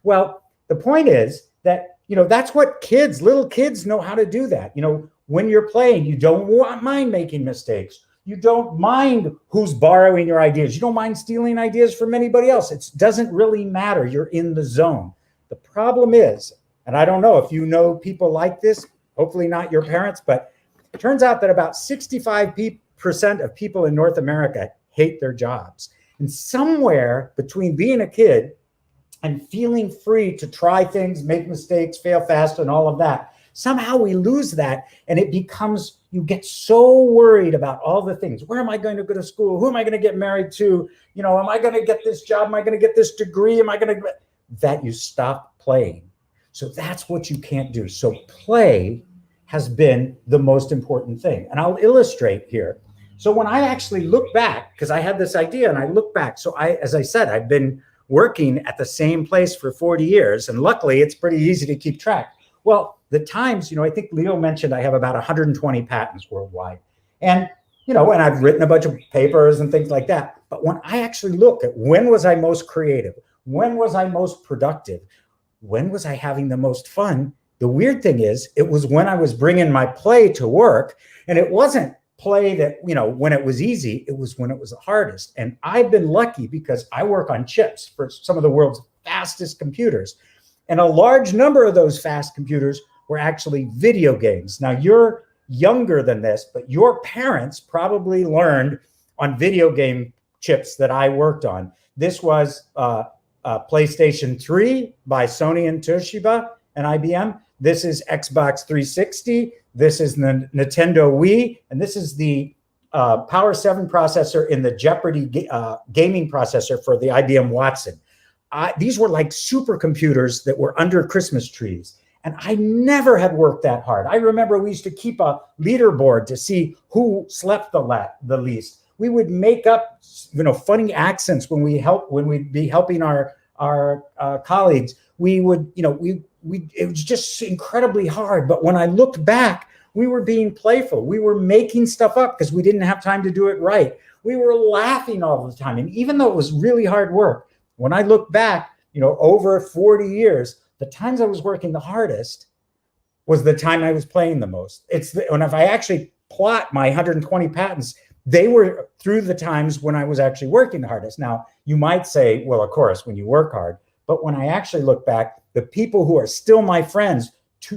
Well, the point is that, that's what little kids know how to do that. When you're playing, you don't mind making mistakes. You don't mind who's borrowing your ideas. You don't mind stealing ideas from anybody else. It doesn't really matter. You're in the zone. The problem is, and I don't know if you know people like this, hopefully not your parents, but it turns out that about 65% of people in North America hate their jobs. And somewhere between being a kid and feeling free to try things, make mistakes, fail fast, and all of that, somehow we lose that, and it becomes, you get so worried about all the things. Where am I going to go to school? Who am I going to get married to? Am I going to get this job? Am I going to get this degree? That you stop playing. So that's what you can't do. So play has been the most important thing. And I'll illustrate here. So when I actually look back, because I had this idea and I look back, so as I said, I've been working at the same place for 40 years, and luckily it's pretty easy to keep track. Well, the times, I think Leo mentioned I have about 120 patents worldwide. And, and I've written a bunch of papers and things like that. But when I actually look at when was I most creative, when was I most productive, when was I having the most fun, the weird thing is it was when I was bringing my play to work, and it wasn't play that, when it was easy, it was when it was the hardest. And I've been lucky because I work on chips for some of the world's fastest computers. And a large number of those fast computers were actually video games. Now, you're younger than this, but your parents probably learned on video game chips that I worked on. This was PlayStation 3 by Sony and Toshiba and IBM. This is Xbox 360. This is the Nintendo Wii. And this is the Power 7 processor in the Jeopardy gaming processor for the IBM Watson. These were like supercomputers that were under Christmas trees. And I never had worked that hard. I remember we used to keep a leaderboard to see who slept the least. We would make up, funny accents when we'd be helping our colleagues. We would, it was just incredibly hard. But when I looked back, we were being playful. We were making stuff up because we didn't have time to do it right. We were laughing all the time. And even though it was really hard work, when I look back, over 40 years, the times I was working the hardest was the time I was playing the most. And if I actually plot my 120 patents, they were through the times when I was actually working the hardest. Now, you might say, well, of course, when you work hard. But when I actually look back, the people who are still my friends,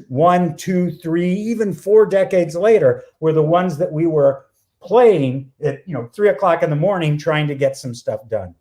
1, 2, 3, even 4 decades later, were the ones that we were playing at 3 o'clock in the morning trying to get some stuff done.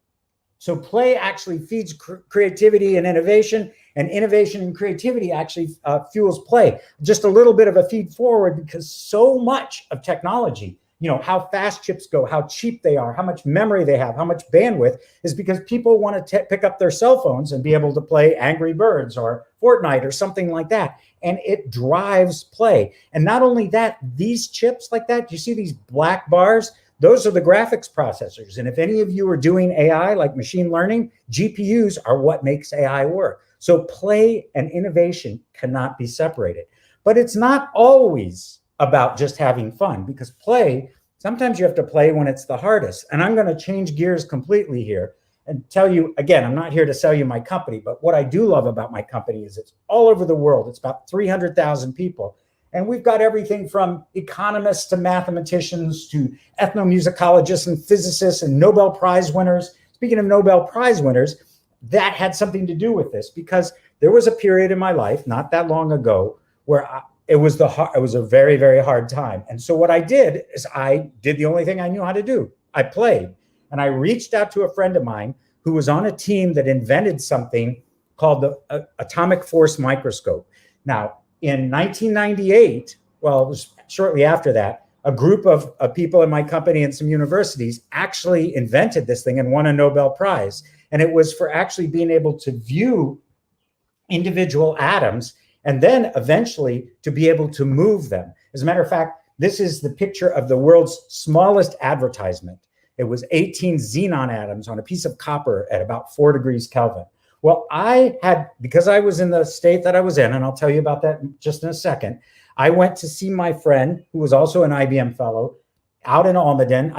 So play actually feeds creativity and innovation and creativity actually fuels play. Just a little bit of a feed forward, because so much of technology, how fast chips go, how cheap they are, how much memory they have, how much bandwidth, is because people want to pick up their cell phones and be able to play Angry Birds or Fortnite or something like that. And it drives play. And not only that, these chips like that, you see these black bars? Those are the graphics processors. And if any of you are doing AI, like machine learning, GPUs are what makes AI work. So play and innovation cannot be separated. But it's not always about just having fun, because play, sometimes you have to play when it's the hardest. And I'm going to change gears completely here and tell you, again, I'm not here to sell you my company, but what I do love about my company is it's all over the world. It's about 300,000 people. And we've got everything from economists to mathematicians to ethnomusicologists and physicists and Nobel Prize winners. Speaking of Nobel Prize winners, that had something to do with this, because there was a period in my life not that long ago where it was a very, very hard time. And so what I did is I did the only thing I knew how to do. I played. And I reached out to a friend of mine who was on a team that invented something called the atomic force microscope. Now, in 1998, well, it was shortly after that, a group of people in my company and some universities actually invented this thing and won a Nobel Prize. And it was for actually being able to view individual atoms and then eventually to be able to move them. As a matter of fact, this is the picture of the world's smallest advertisement. It was 18 xenon atoms on a piece of copper at about 4 degrees Kelvin. Well, because I was in the state that I was in, and I'll tell you about that just in a second, I went to see my friend, who was also an IBM fellow, out in Almaden.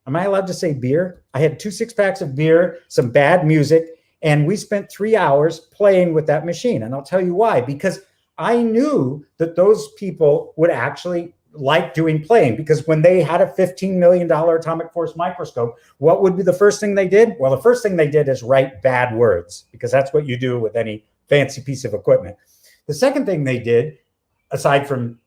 Am I allowed to say beer? I had 2 6-packs of beer, some bad music, and we spent 3 hours playing with that machine. And I'll tell you why, because I knew that those people would actually like doing playing, because when they had a $15 million atomic force microscope, what would be the first thing they did? Well, the first thing they did is write bad words, because that's what you do with any fancy piece of equipment. The second thing they did, aside from,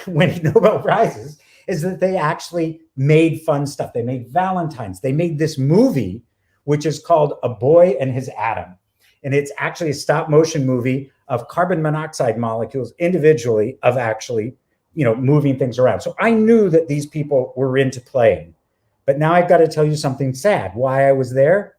winning Nobel Prizes, is that they actually made fun stuff. They made Valentines. They made this movie, which is called A Boy and His Atom. And it's actually a stop motion movie of carbon monoxide molecules individually of actually, moving things around. So I knew that these people were into playing. But now I've got to tell you something sad. Why I was there?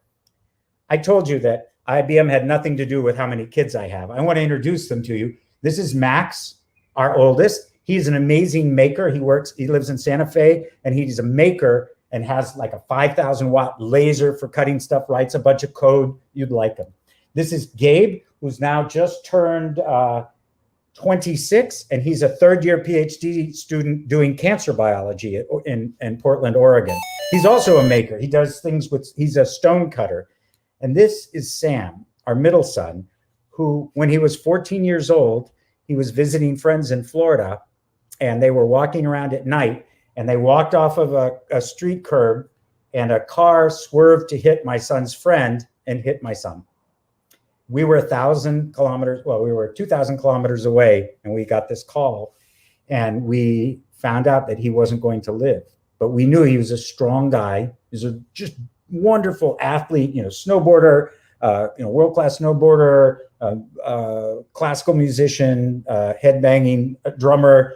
I told you that IBM had nothing to do with how many kids I have. I want to introduce them to you. This is Max, our oldest. He's an amazing maker. He lives in Santa Fe, and he's a maker and has like a 5,000 watt laser for cutting stuff, writes a bunch of code. You'd like him. This is Gabe, who's now just turned 26, and he's a 3rd-year PhD student doing cancer biology in Portland, Oregon. He's also a maker. He does things he's a stone cutter. And this is Sam, our middle son, who, when he was 14 years old, he was visiting friends in Florida, and they were walking around at night, and they walked off of a street curb, and a car swerved to hit my son's friend and hit my son. We were 2,000 kilometers away, and we got this call, and we found out that he wasn't going to live. But we knew he was a strong guy. He was a just wonderful athlete, snowboarder, world-class snowboarder, classical musician, headbanging drummer,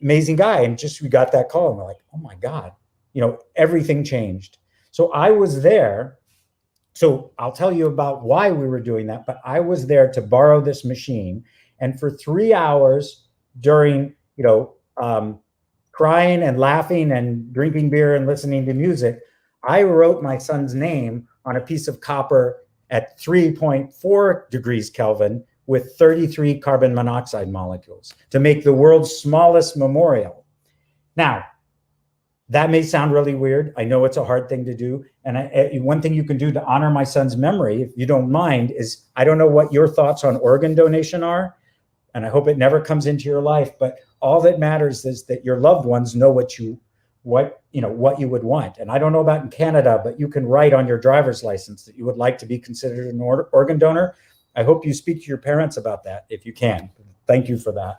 amazing guy. And we got that call, and we're like, oh my God, everything changed. So I was there. So I'll tell you about why we were doing that, but I was there to borrow this machine. And for 3 hours during, crying and laughing and drinking beer and listening to music, I wrote my son's name on a piece of copper at 3.4 degrees Kelvin with 33 carbon monoxide molecules to make the world's smallest memorial. Now, that may sound really weird. I know it's a hard thing to do. And one thing you can do to honor my son's memory, if you don't mind, is I don't know what your thoughts on organ donation are, and I hope it never comes into your life, but all that matters is that your loved ones know what you would want. And I don't know about in Canada, but you can write on your driver's license that you would like to be considered an organ donor. I hope you speak to your parents about that if you can. Thank you for that.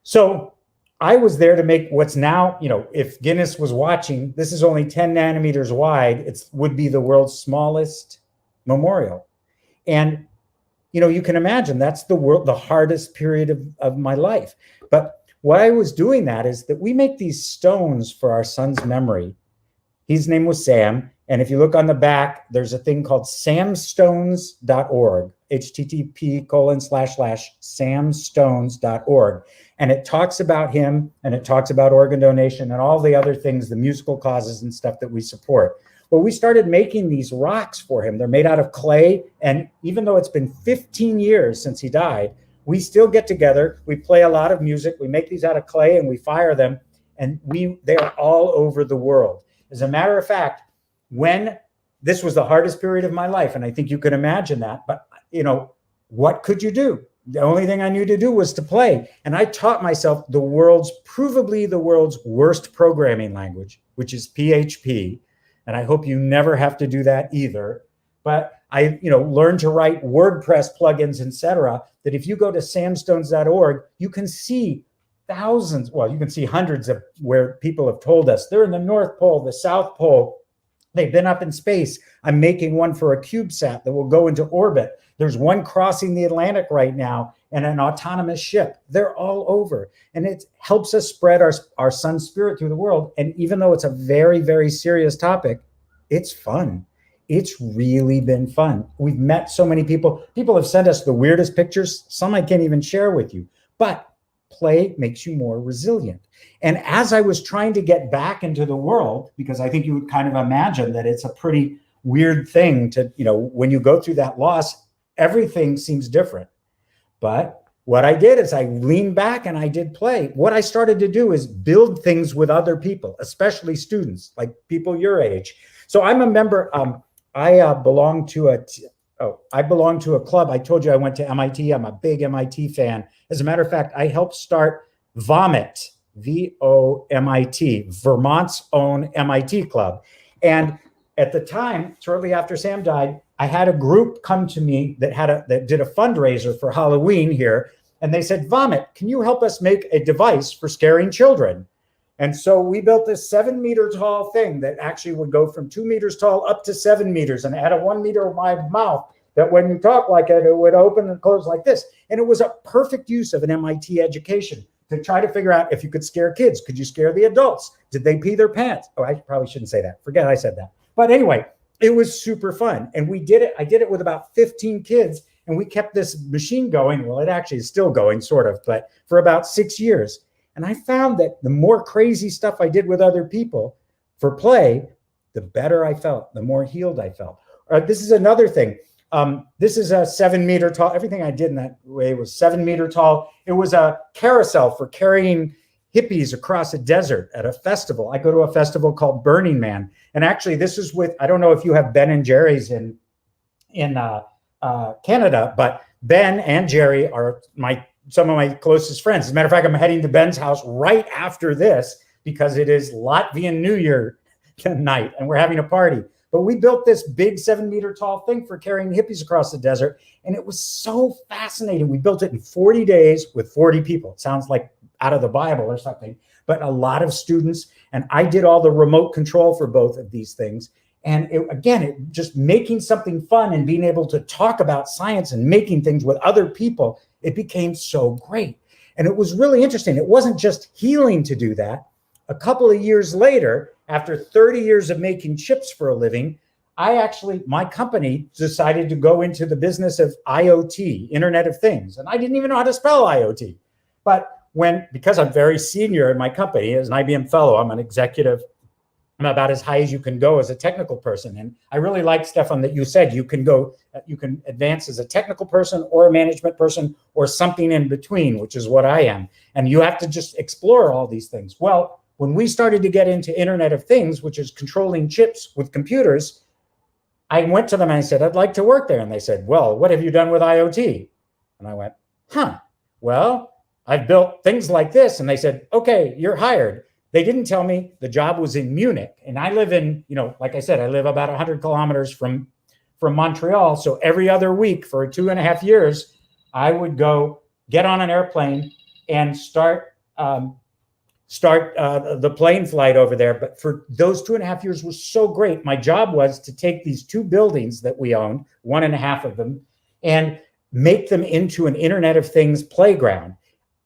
So I was there to make what's now, if Guinness was watching, this is only 10 nanometers wide. It would be the world's smallest memorial. And, you can imagine that's the hardest period of my life. But why I was doing that is that we make these stones for our son's memory. His name was Sam. And if you look on the back, there's a thing called samstones.org, http://samstones.org. And it talks about him, and it talks about organ donation and all the other things, the musical causes and stuff that we support. Well, we started making these rocks for him. They're made out of clay. And even though it's been 15 years since he died, we still get together. We play a lot of music. We make these out of clay and we fire them. And they are all over the world. As a matter of fact, when this was the hardest period of my life, and I think you can imagine that, but what could you do? The only thing I knew to do was to play. And I taught myself provably the world's worst programming language, which is PHP. And I hope you never have to do that either. But I, learned to write WordPress plugins, etc. That if you go to samstones.org, you can see thousands, you can see hundreds of where people have told us they're in the North Pole, the South Pole. They've been up in space. I'm making one for a CubeSat that will go into orbit. There's one crossing the Atlantic right now and an autonomous ship. They're all over. And it helps us spread our son's spirit through the world. And even though it's a very, very serious topic, it's fun. It's really been fun. We've met so many people. People have sent us the weirdest pictures. Some I can't even share with you. But play makes you more resilient. And as I was trying to get back into the world, because I think you would kind of imagine that it's a pretty weird thing to, when you go through that loss, everything seems different. But what I did is I leaned back and I did play. What I started to do is build things with other people, especially students, like people your age. So I'm a member, I belong to a club. I told you I went to MIT. I'm a big MIT fan. As a matter of fact, I helped start VOMIT, VOMIT, Vermont's own MIT club. And at the time, shortly after Sam died, I had a group come to me that did a fundraiser for Halloween here. And they said, VOMIT, can you help us make a device for scaring children? And so we built this 7-meter tall thing that actually would go from 2 meters tall up to 7 meters and had a 1 meter wide mouth that when you talk like it would open and close like this. And it was a perfect use of an MIT education to try to figure out if you could scare kids. Could you scare the adults? Did they pee their pants? Oh, I probably shouldn't say that. Forget I said that. But anyway, it was super fun. And we did it. I did it with about 15 kids. And we kept this machine going. Well, it actually is still going, sort of, but for about 6 years. And I found that the more crazy stuff I did with other people for play, the better I felt, the more healed I felt. This is another thing. This is a 7-meter tall. Everything I did in that way was 7-meter tall. It was a carousel for carrying hippies across a desert at a festival. I go to a festival called Burning Man. And actually, this is with, I don't know if you have Ben and Jerry's in Canada, but Ben and Jerry are some of my closest friends. As a matter of fact, I'm heading to Ben's house right after this because it is Latvian New Year night and we're having a party. But we built this big 7-meter tall thing for carrying hippies across the desert. And it was so fascinating. We built it in 40 days with 40 people. It sounds like out of the Bible or something, but a lot of students. And I did all the remote control for both of these things. And it just making something fun and being able to talk about science and making things with other people, it became so great. And it was really interesting. It wasn't just healing to do that. A couple of years later, after 30 years of making chips for a living, my company decided to go into the business of IoT, Internet of Things. And I didn't even know how to spell IoT. But because I'm very senior in my company, as an IBM fellow, I'm an executive. I'm about as high as you can go as a technical person. And I really like, Stefan, that you said you can advance as a technical person or a management person or something in between, which is what I am. And you have to just explore all these things. Well, when we started to get into Internet of Things, which is controlling chips with computers, I went to them and I said, I'd like to work there. And they said, well, what have you done with IoT? And I went, well, I've built things like this. And they said, okay, you're hired. They didn't tell me the job was in Munich. And I live in, like I said, I live about 100 kilometers from Montreal. So every other week for 2.5 years, I would go get on an airplane and start the plane flight over there. But for those 2.5 years was so great. My job was to take these 2 buildings that we owned, 1.5 of them, and make them into an Internet of Things playground.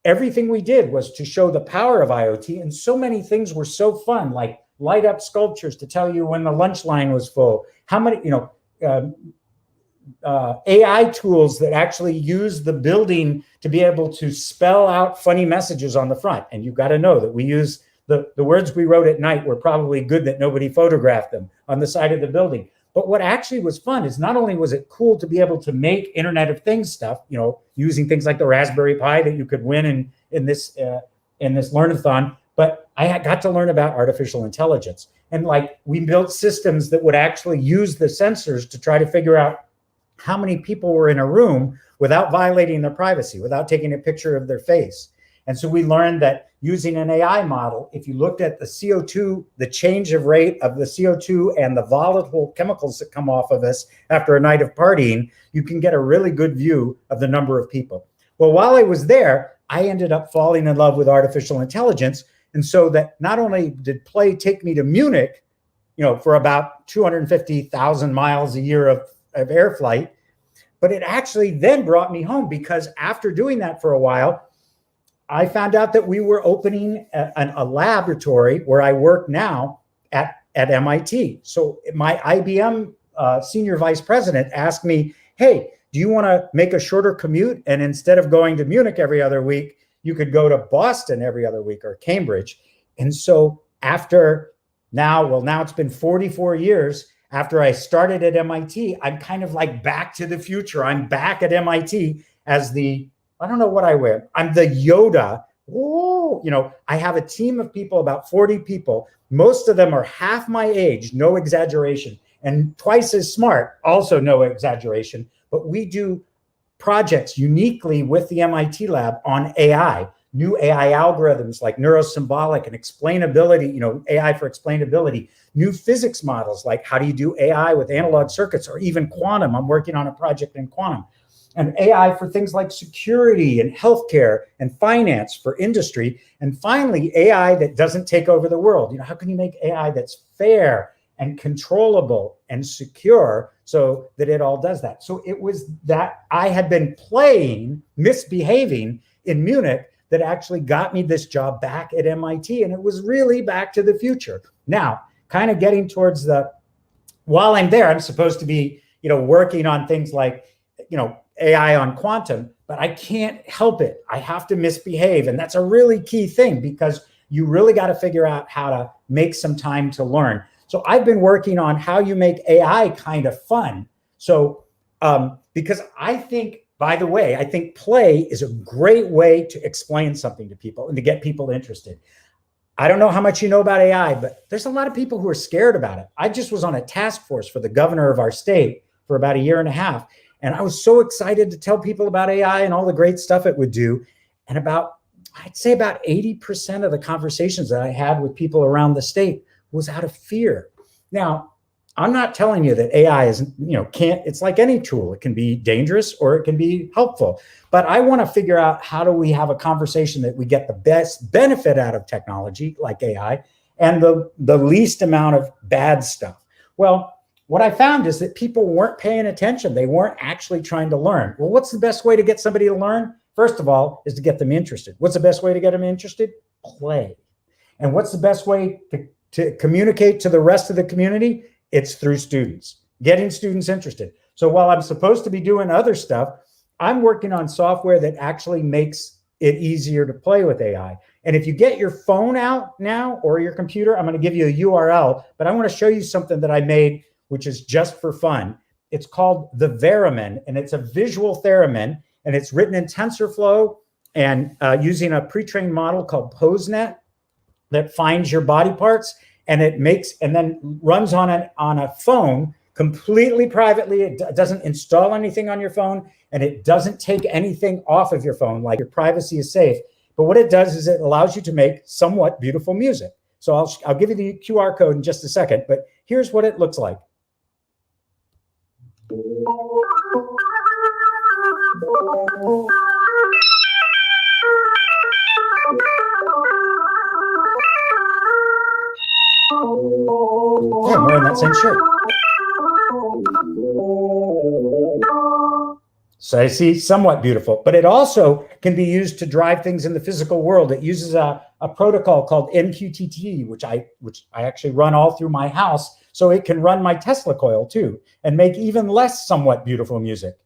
Everything we did was to show the power of IoT, and so many things were so fun, like light up sculptures to tell you when the lunch line was full. How many, AI tools that actually use the building to be able to spell out funny messages on the front. And you've got to know that we use the words we wrote at night were probably good that nobody photographed them on the side of the building. But what actually was fun is not only was it cool to be able to make Internet of Things stuff, using things like the Raspberry Pi that you could win in this Learnathon, but I got to learn about artificial intelligence. And we built systems that would actually use the sensors to try to figure out how many people were in a room without violating their privacy, without taking a picture of their face. And so we learned that using an AI model, if you looked at the CO2, the change of rate of the CO2 and the volatile chemicals that come off of us after a night of partying, you can get a really good view of the number of people. Well, while I was there, I ended up falling in love with artificial intelligence. And so that not only did play take me to Munich, for about 250,000 miles a year of air flight, but it actually then brought me home because after doing that for a while, I found out that we were opening a laboratory where I work now at MIT. So my IBM senior vice president asked me, hey, do you want to make a shorter commute? And instead of going to Munich every other week, you could go to Boston every other week or Cambridge. And so now it's been 44 years after I started at MIT, I'm kind of like back to the future. I'm back at MIT as I don't know what I wear. I'm the Yoda. Oh, I have a team of people, about 40 people. Most of them are half my age, no exaggeration, and twice as smart, also no exaggeration. But we do projects uniquely with the MIT lab on AI, new AI algorithms like neurosymbolic and explainability, AI for explainability, new physics models like how do you do AI with analog circuits, or even quantum. I'm working on a project in quantum. And AI for things like security and healthcare and finance for industry. And finally, AI that doesn't take over the world. How can you make AI that's fair and controllable and secure so that it all does that? So it was that I had been misbehaving in Munich that actually got me this job back at MIT. And it was really back to the future. Now, kind of getting towards while I'm there, I'm supposed to be, working on things like, AI on quantum, but I can't help it. I have to misbehave. And that's a really key thing, because you really got to figure out how to make some time to learn. So I've been working on how you make AI kind of fun. So, because I think, by the way, I think play is a great way to explain something to people and to get people interested. I don't know how much you know about AI, but there's a lot of people who are scared about it. I just was on a task force for the governor of our state for about a year and a half. And I was so excited to tell people about AI and all the great stuff it would do. And I'd say about 80% of the conversations that I had with people around the state was out of fear. Now, I'm not telling you that AI isn't, it's like any tool. It can be dangerous or it can be helpful. But I want to figure out, how do we have a conversation that we get the best benefit out of technology like AI and the least amount of bad stuff? Well, what I found is that people weren't paying attention. They weren't actually trying to learn. Well, what's the best way to get somebody to learn? First of all, is to get them interested. What's the best way to get them interested? Play. And what's the best way to communicate to the rest of the community? It's through students, getting students interested. So while I'm supposed to be doing other stuff, I'm working on software that actually makes it easier to play with AI. And if you get your phone out now or your computer, I'm going to give you a URL, but I want to show you something that I made, which is just for fun. It's called the Theremin, and it's a visual theremin, and it's written in TensorFlow and using a pre-trained model called PoseNet that finds your body parts, and then runs on a phone completely privately. It doesn't install anything on your phone, and it doesn't take anything off of your phone. Like, your privacy is safe. But what it does is it allows you to make somewhat beautiful music. So I'll give you the QR code in just a second, but here's what it looks like. Yeah, I'm wearing that same shirt. So I see somewhat beautiful, but it also can be used to drive things in the physical world. It uses a protocol called MQTT, which I actually run all through my house. So it can run my Tesla coil too, and make even less somewhat beautiful music.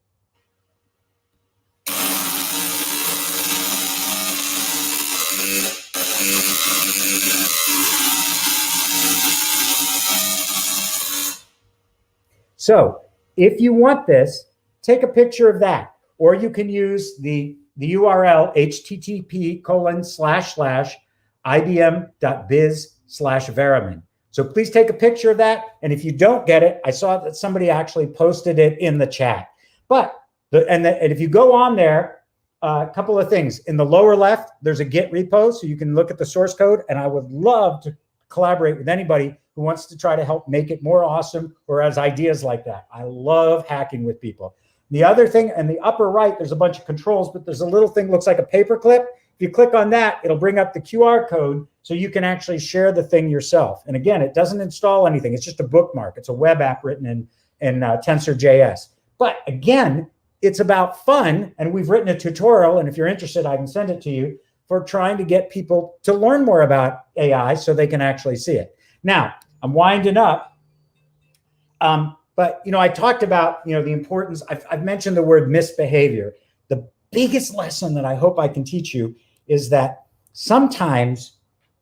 So if you want this, take a picture of that, or you can use the URL http://ibm.biz/Veremin. So please take a picture of that. And if you don't get it, I saw that somebody actually posted it in the chat. But and if you go on there, a couple of things. In the lower left, there's a Git repo, so you can look at the source code. And I would love to collaborate with anybody who wants to try to help make it more awesome or has ideas like that. I love hacking with people. The other thing, in the upper right, there's a bunch of controls, but there's a little thing that looks like a paperclip. If you click on that, it'll bring up the QR code so you can actually share the thing yourself. And again, it doesn't install anything. It's just a bookmark. It's a web app written in Tensor.js. But again, it's about fun, and we've written a tutorial, and if you're interested, I can send it to you, for trying to get people to learn more about AI so they can actually see it. Now, I'm winding up, but I talked about the importance. I've mentioned the word misbehavior. The biggest lesson that I hope I can teach you is that sometimes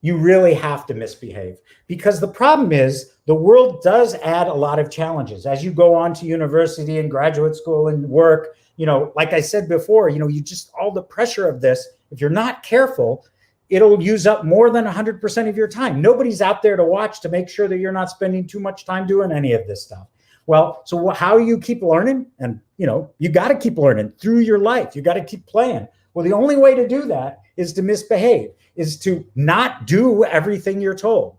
you really have to misbehave, because the problem is the world does add a lot of challenges as you go on to university and graduate school and work. Like I said before, you just, all the pressure of this, if you're not careful, it'll use up more than 100% of your time. Nobody's out there to watch to make sure that you're not spending too much time doing any of this stuff. Well, so how you keep learning? And you got to keep learning through your life. You got to keep playing. Well, the only way to do that is to misbehave, is to not do everything you're told.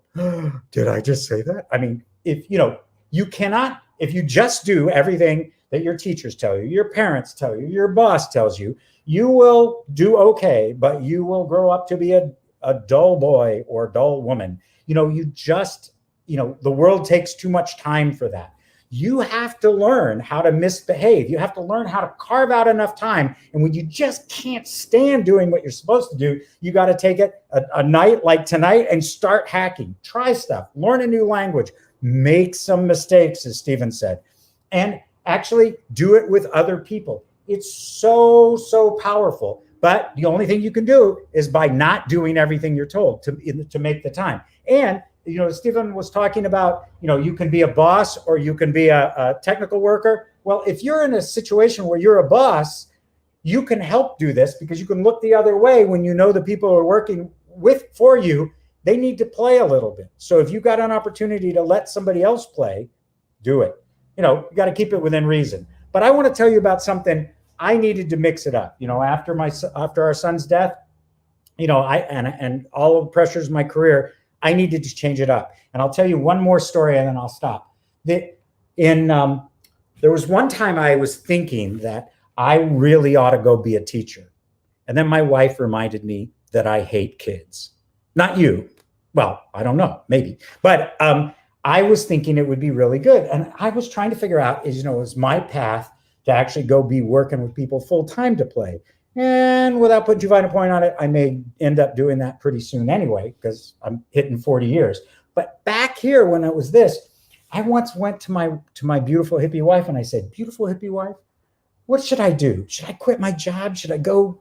Did I just say that? I mean, if you just do everything that your teachers tell you, your parents tell you, your boss tells you, you will do okay, but you will grow up to be a dull boy or dull woman. The world takes too much time for that. You have to learn how to misbehave. You have to learn how to carve out enough time. And when you just can't stand doing what you're supposed to do, you got to take it a night like tonight and start hacking. Try stuff, learn a new language, make some mistakes, as Stephen said, and actually do it with other people. It's so, so powerful. But the only thing you can do is by not doing everything you're told to make the time. And Stephen was talking about, you can be a boss or you can be a technical worker. Well, if you're in a situation where you're a boss, you can help do this, because you can look the other way when the people who are working for you, they need to play a little bit. So if you got an opportunity to let somebody else play, do it. You got to keep it within reason. But I want to tell you about something I needed to mix it up. After our son's death, and all of the pressures of my career, I needed to change it up. And I'll tell you one more story and then I'll stop. There was one time I was thinking that I really ought to go be a teacher. And then my wife reminded me that I hate kids. Not you. Well, I don't know, maybe. But I was thinking it would be really good. And I was trying to figure out, is my path to actually go be working with people full time to play. And without putting too fine a point on it, I may end up doing that pretty soon anyway, because I'm hitting 40 years. But back here, when it was this, I once went to my beautiful hippie wife and I said, beautiful hippie wife, what should I do? Should I quit my job? Should I go,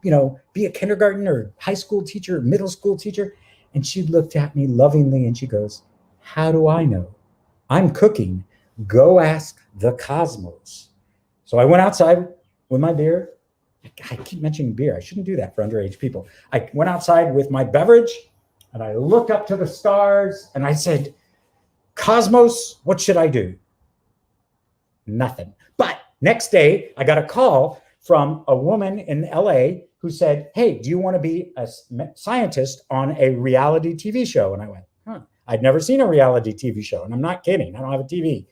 be a kindergarten or high school teacher, middle school teacher? And she looked at me lovingly and she goes, how do I know? I'm cooking. Go ask the cosmos. So I went outside with my beer. I keep mentioning beer. I shouldn't do that for underage people. I went outside with my beverage and I looked up to the stars and I said, Cosmos, what should I do? Nothing. But next day, I got a call from a woman in LA who said, hey, do you want to be a scientist on a reality TV show? And I went, I'd never seen a reality TV show. And I'm not kidding. I don't have a TV.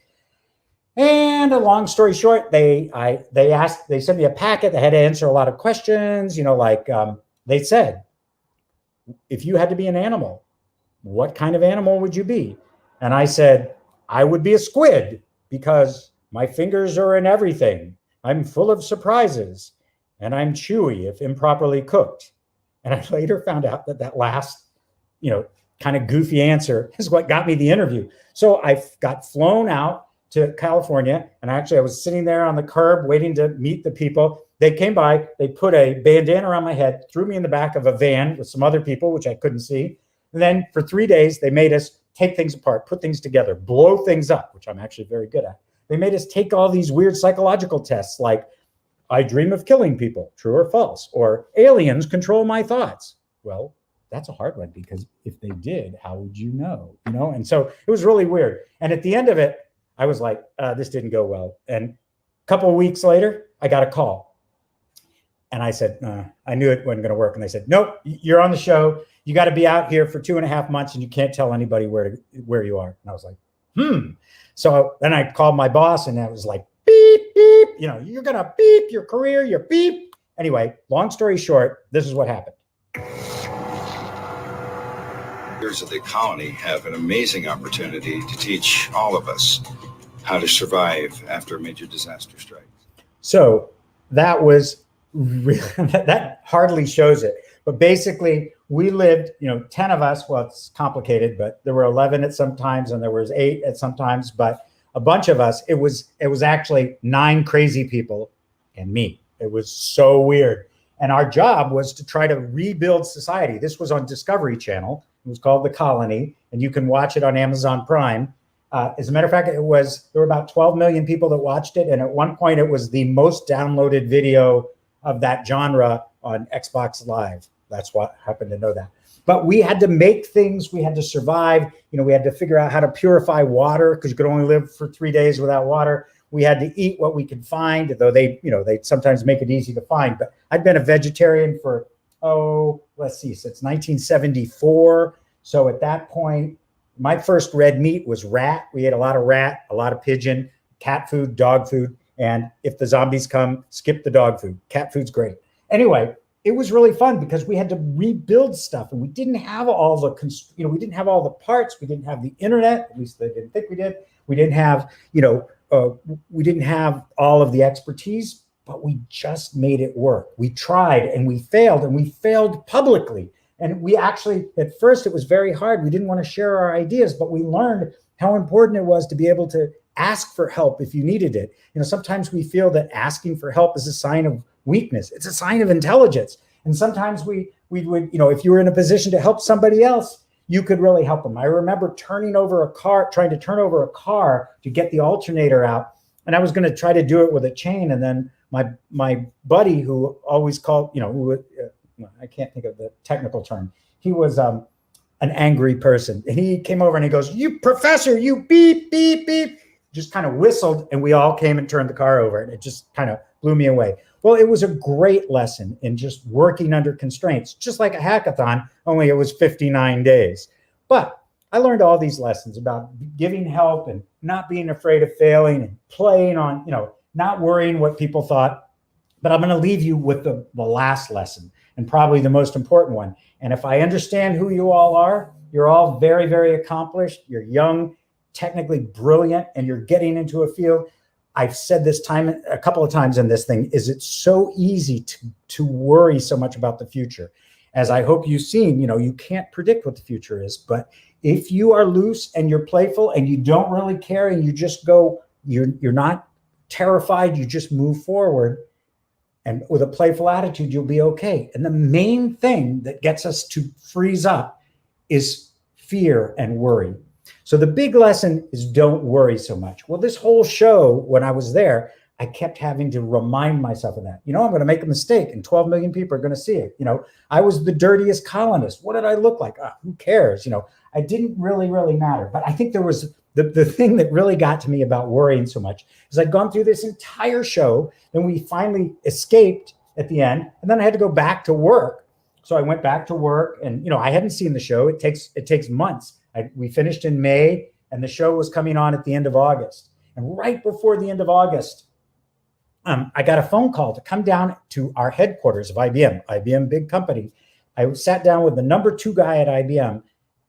And a long story short, they sent me a packet. They had to answer a lot of questions, they said, if you had to be an animal, what kind of animal would you be? And I said, I would be a squid, because my fingers are in everything. I'm full of surprises and I'm chewy if improperly cooked. And I later found out that last, kind of goofy answer is what got me the interview. So I got flown out to California. And actually I was sitting there on the curb waiting to meet the people. They came by, they put a bandana around my head, threw me in the back of a van with some other people, which I couldn't see. And then for 3 days, they made us take things apart, put things together, blow things up, which I'm actually very good at. They made us take all these weird psychological tests, like I dream of killing people, true or false, or aliens control my thoughts. Well, that's a hard one, because if they did, how would you know? And so it was really weird. And at the end of it, I was like, this didn't go well. And a couple of weeks later, I got a call. And I said, I knew it wasn't going to work. And they said, nope, you're on the show. You got to be out here for 2.5 months and you can't tell anybody where you are. And I was like, So then I called my boss and I was like, beep, beep, you're going to beep your career, your beep. Anyway, long story short, this is what happened. Leaders of the colony have an amazing opportunity to teach all of us how to survive after a major disaster strikes. So that was really, that hardly shows it. But basically, we lived, 10 of us. Well, it's complicated, but there were 11 at some times, and there was 8 at some times. But a bunch of us. It was actually 9 crazy people and me. It was so weird. And our job was to try to rebuild society. This was on Discovery Channel. It was called The Colony, and you can watch it on Amazon Prime. As a matter of fact, there were about 12 million people that watched it. And at one point, it was the most downloaded video of that genre on Xbox Live. That's what I happened to know that. But we had to make things, we had to survive. We had to figure out how to purify water because you could only live for 3 days without water. We had to eat what we could find, though they sometimes make it easy to find. But I'd been a vegetarian for, since 1974. So at that point, my first red meat was rat. We ate a lot of rat, a lot of pigeon, cat food, dog food. And if the zombies come, skip the dog food. Cat food's great. Anyway, it was really fun because we had to rebuild stuff, and we didn't have all the, we didn't have all the parts. We didn't have the internet. At least they didn't think we did. We didn't have, we didn't have all of the expertise, but we just made it work. We tried and we failed publicly. And we actually, at first, it was very hard. We didn't want to share our ideas, but we learned how important it was to be able to ask for help if you needed it. Sometimes we feel that asking for help is a sign of weakness. It's a sign of intelligence. And sometimes we would, if you were in a position to help somebody else, you could really help them. I remember trying to turn over a car to get the alternator out. And I was going to try to do it with a chain. And then my buddy, who always called, I can't think of the technical term. He was an angry person. And he came over and he goes, "You professor, you beep, beep, beep." Just kind of whistled, and we all came and turned the car over. And it just kind of blew me away. Well, it was a great lesson in just working under constraints, just like a hackathon, only it was 59 days. But I learned all these lessons about giving help and not being afraid of failing and playing on, not worrying what people thought. But I'm going to leave you with the last lesson, and probably the most important one. And if I understand who you all are, you're all very, very accomplished. You're young, technically brilliant, and you're getting into a field. I've said this a couple of times in this thing, is it's so easy to worry so much about the future. As I hope you've seen, you can't predict what the future is, but if you are loose and you're playful and you don't really care and you just go, you're not terrified, you just move forward. And with a playful attitude, you'll be okay. And the main thing that gets us to freeze up is fear and worry. So the big lesson is don't worry so much. Well, this whole show, when I was there, I kept having to remind myself of that. I'm going to make a mistake and 12 million people are going to see it. I was the dirtiest colonist. What did I look like? Who cares? I didn't really matter. But I think there was the thing that really got to me about worrying so much is I'd gone through this entire show, then we finally escaped at the end, and then I had to go back to work. So I went back to work, and I hadn't seen the show. It takes months. We finished in May, and the show was coming on at the end of August. And right before the end of August, I got a phone call to come down to our headquarters of IBM, big company. I sat down with the number 2 guy at IBM,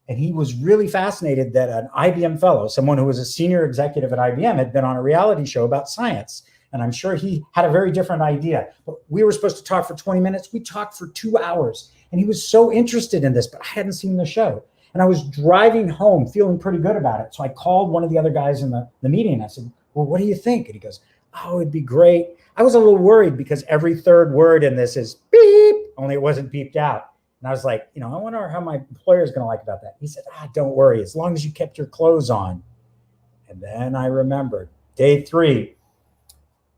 and he was really fascinated that an IBM fellow, someone who was a senior executive at IBM, had been on a reality show about science. And I'm sure he had a very different idea. But we were supposed to talk for 20 minutes. We talked for 2 hours. And he was so interested in this, but I hadn't seen the show. And I was driving home feeling pretty good about it. So I called one of the other guys in the meeting. I said, "Well, what do you think?" And he goes, "Oh, it'd be great." I was a little worried because every third word in this is beep, only it wasn't beeped out. And I was like, I wonder how my employer is going to like about that. He said, "Don't worry, as long as you kept your clothes on." And then I remembered day 3,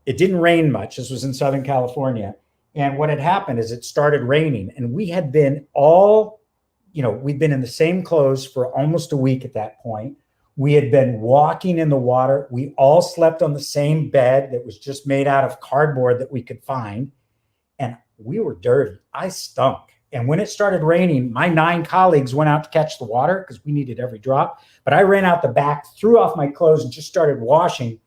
it didn't rain much. This was in Southern California. And what had happened is it started raining, and we had been we'd been in the same clothes for almost a week at that point. We had been walking in the water. We all slept on the same bed that was just made out of cardboard that we could find. And we were dirty. I stunk. And when it started raining, my 9 colleagues went out to catch the water because we needed every drop. But I ran out the back, threw off my clothes, and just started washing.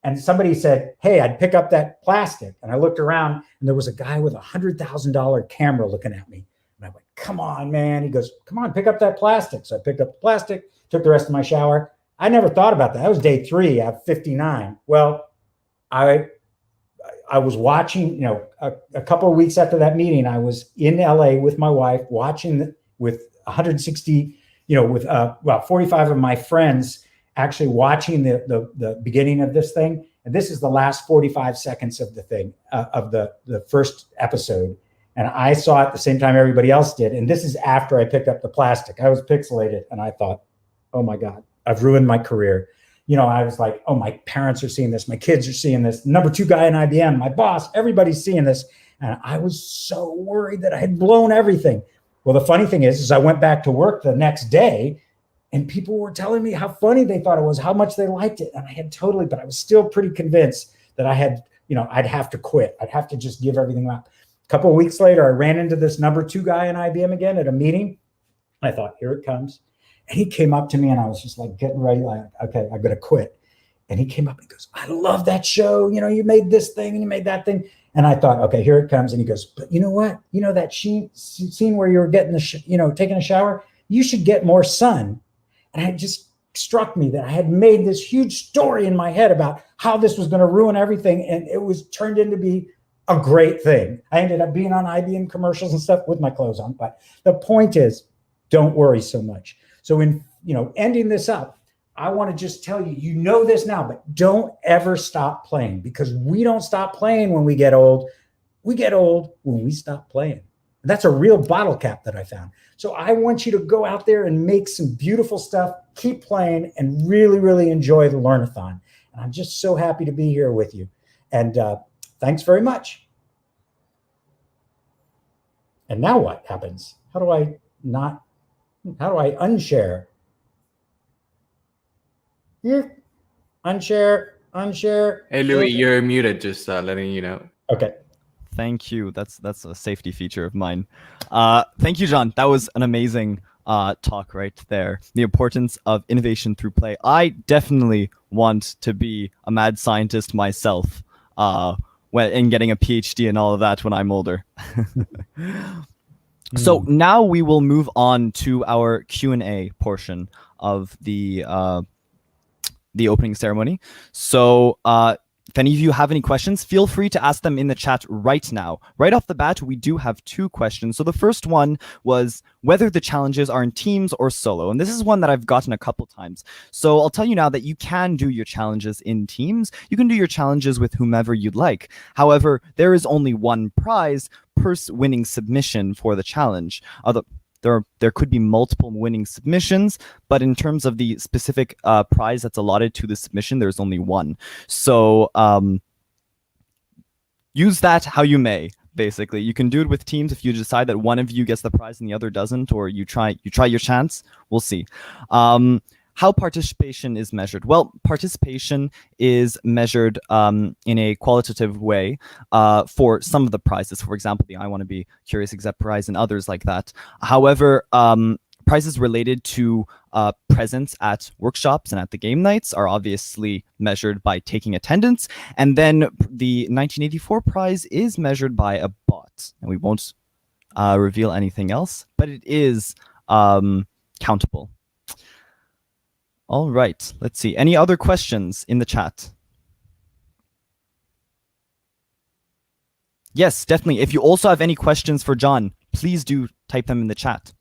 And somebody said, "Hey, I'd pick up that plastic." And I looked around, and there was a guy with a $100,000 camera looking at me. And I went, "Come on, man." He goes, "Come on, pick up that plastic." So I picked up the plastic, took the rest of my shower. I never thought about that. That was day 3 out of 59. Well, I was watching, a couple of weeks after that meeting, I was in LA with my wife watching with 160, with about 45 of my friends actually watching the beginning of this thing. And this is the last 45 seconds of the thing, of the first episode. And I saw it the same time everybody else did. And this is after I picked up the plastic. I was pixelated and I thought, oh my God, I've ruined my career. You know, I was like, oh, my parents are seeing this. My kids are seeing this. Number 2 guy in IBM, my boss, everybody's seeing this. And I was so worried that I had blown everything. Well, the funny thing is I went back to work the next day and people were telling me how funny they thought it was, how much they liked it. And I had totally, but I was still pretty convinced that I had, you know, I'd have to quit. I'd have to just give everything up. A couple of weeks later, I ran into this number 2 guy in IBM again at a meeting. I thought, here it comes. And he came up to me and I was just like getting ready, like, okay, I'm going to quit. And he came up and he goes, I love that show. You know, you made this thing and you made that thing. And I thought, okay, here it comes. And he goes, but you know what? You know, that scene where you were getting taking a shower, you should get more sun. And it just struck me that I had made this huge story in my head about how this was going to ruin everything. And it was turned into be a great thing. I ended up being on IBM commercials and stuff with my clothes on. But the point is, don't worry so much. So in, you know, ending this up, I want to just tell you, you know this now, but don't ever stop playing, because we don't stop playing when we get old. We get old when we stop playing. And that's a real bottle cap that I found. So I want you to go out there and make some beautiful stuff, keep playing, and really, really enjoy the Learnathon. And I'm just so happy to be here with you. And thanks very much. And now what happens? How do I unshare? Yeah. Unshare. Hey, Louis, you're muted, just letting you know. Okay. Thank you. That's a safety feature of mine. Thank you, John. That was an amazing talk right there. The importance of innovation through play. I definitely want to be a mad scientist myself and getting a PhD and all of that when I'm older. So now we will move on to our Q&A portion of the opening ceremony. So if any of you have any questions, feel free to ask them in the chat right now. Right off the bat, we do have 2 questions. So the first one was whether the challenges are in teams or solo. And this is one that I've gotten a couple times. So I'll tell you now that you can do your challenges in teams. You can do your challenges with whomever you'd like. However, there is only one prize per winning submission for the challenge. There could be multiple winning submissions, but in terms of the specific prize that's allotted to the submission, there's only one. So use that how you may. Basically, you can do it with teams if you decide that one of you gets the prize and the other doesn't, or you try your chance. We'll see. How participation is measured? Well, participation is measured in a qualitative way for some of the prizes. For example, the I Want to Be Curious Exec prize and others like that. However, prizes related to presence at workshops and at the game nights are obviously measured by taking attendance. And then the 1984 prize is measured by a bot. And we won't reveal anything else, but it is countable. All right, let's see. Any other questions in the chat? Yes, definitely. If you also have any questions for John, please do type them in the chat.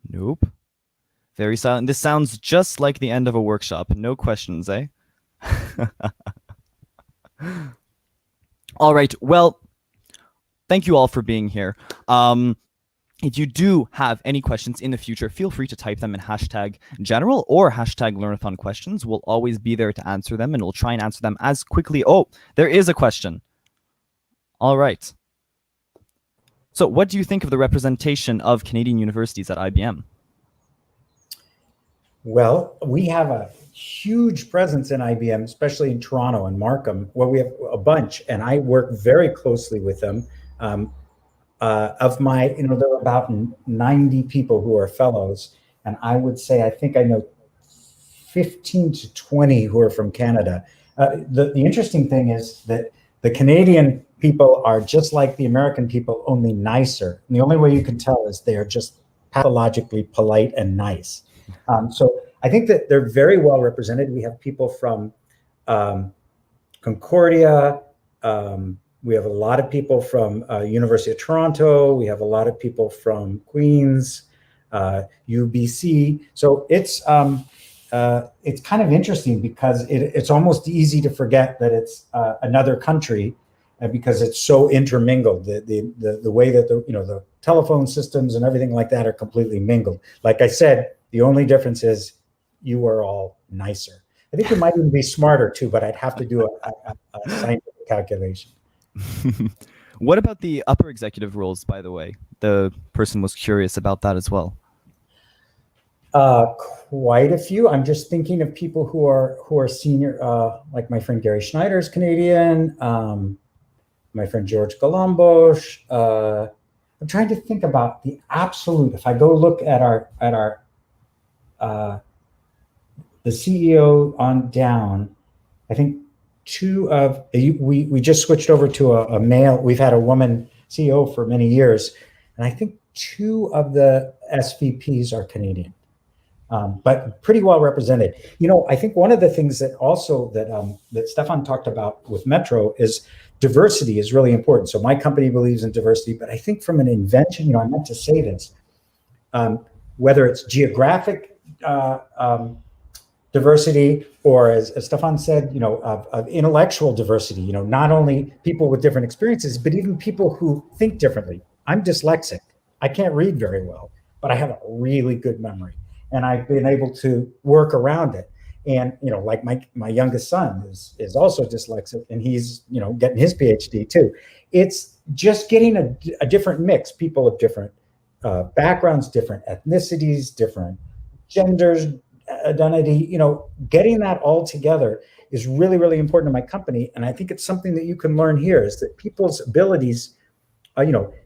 Nope. Very silent. This sounds just like the end of a workshop. No questions, eh? All right. Well, thank you all for being here. If you do have any questions in the future, feel free to type them in #general or #Learnathon questions. We'll always be there to answer them, and we'll try and answer them as quickly. Oh, there is a question. All right. So what do you think of the representation of Canadian universities at IBM? Well, we have a huge presence in IBM, especially in Toronto and Markham, where we have a bunch, and I work very closely with them. Of my, there are about 90 people who are fellows, and I would say I think I know 15 to 20 who are from Canada. The interesting thing is that the Canadian people are just like the American people, only nicer. And the only way you can tell is they are just pathologically polite and nice. So I think that they're very well represented. We have people from Concordia. We have a lot of people from University of Toronto. We have a lot of people from Queens, UBC. So it's kind of interesting because it's almost easy to forget that it's another country. because it's so intermingled. The way that the telephone systems and everything like that are completely mingled. Like I said, the only difference is you are all nicer. I think you might even be smarter too, but I'd have to do a scientific calculation. What about the upper executive roles, by the way? The person was curious about that as well. Quite a few. I'm just thinking of people who are senior, like my friend Gary Schneider is Canadian. My friend George Galambos. I'm trying to think about the absolute. If I go look at our the CEO on down, I think we just switched over to a male. We've had a woman CEO for many years, and I think 2 of the SVPs are Canadian, but pretty well represented. I think one of the things that also that Stefan talked about with Metro is diversity is really important. So my company believes in diversity, but I think from an invention, I meant to say this, whether it's geographic diversity, or as Stefan said, of intellectual diversity, not only people with different experiences, but even people who think differently. I'm dyslexic. I can't read very well, but I have a really good memory, and I've been able to work around it. And, like my youngest son is also dyslexic, and he's, getting his PhD too. It's just getting a different mix, people of different backgrounds, different ethnicities, different genders, identity, getting that all together is really, really important to my company. And I think it's something that you can learn here, is that people's abilities,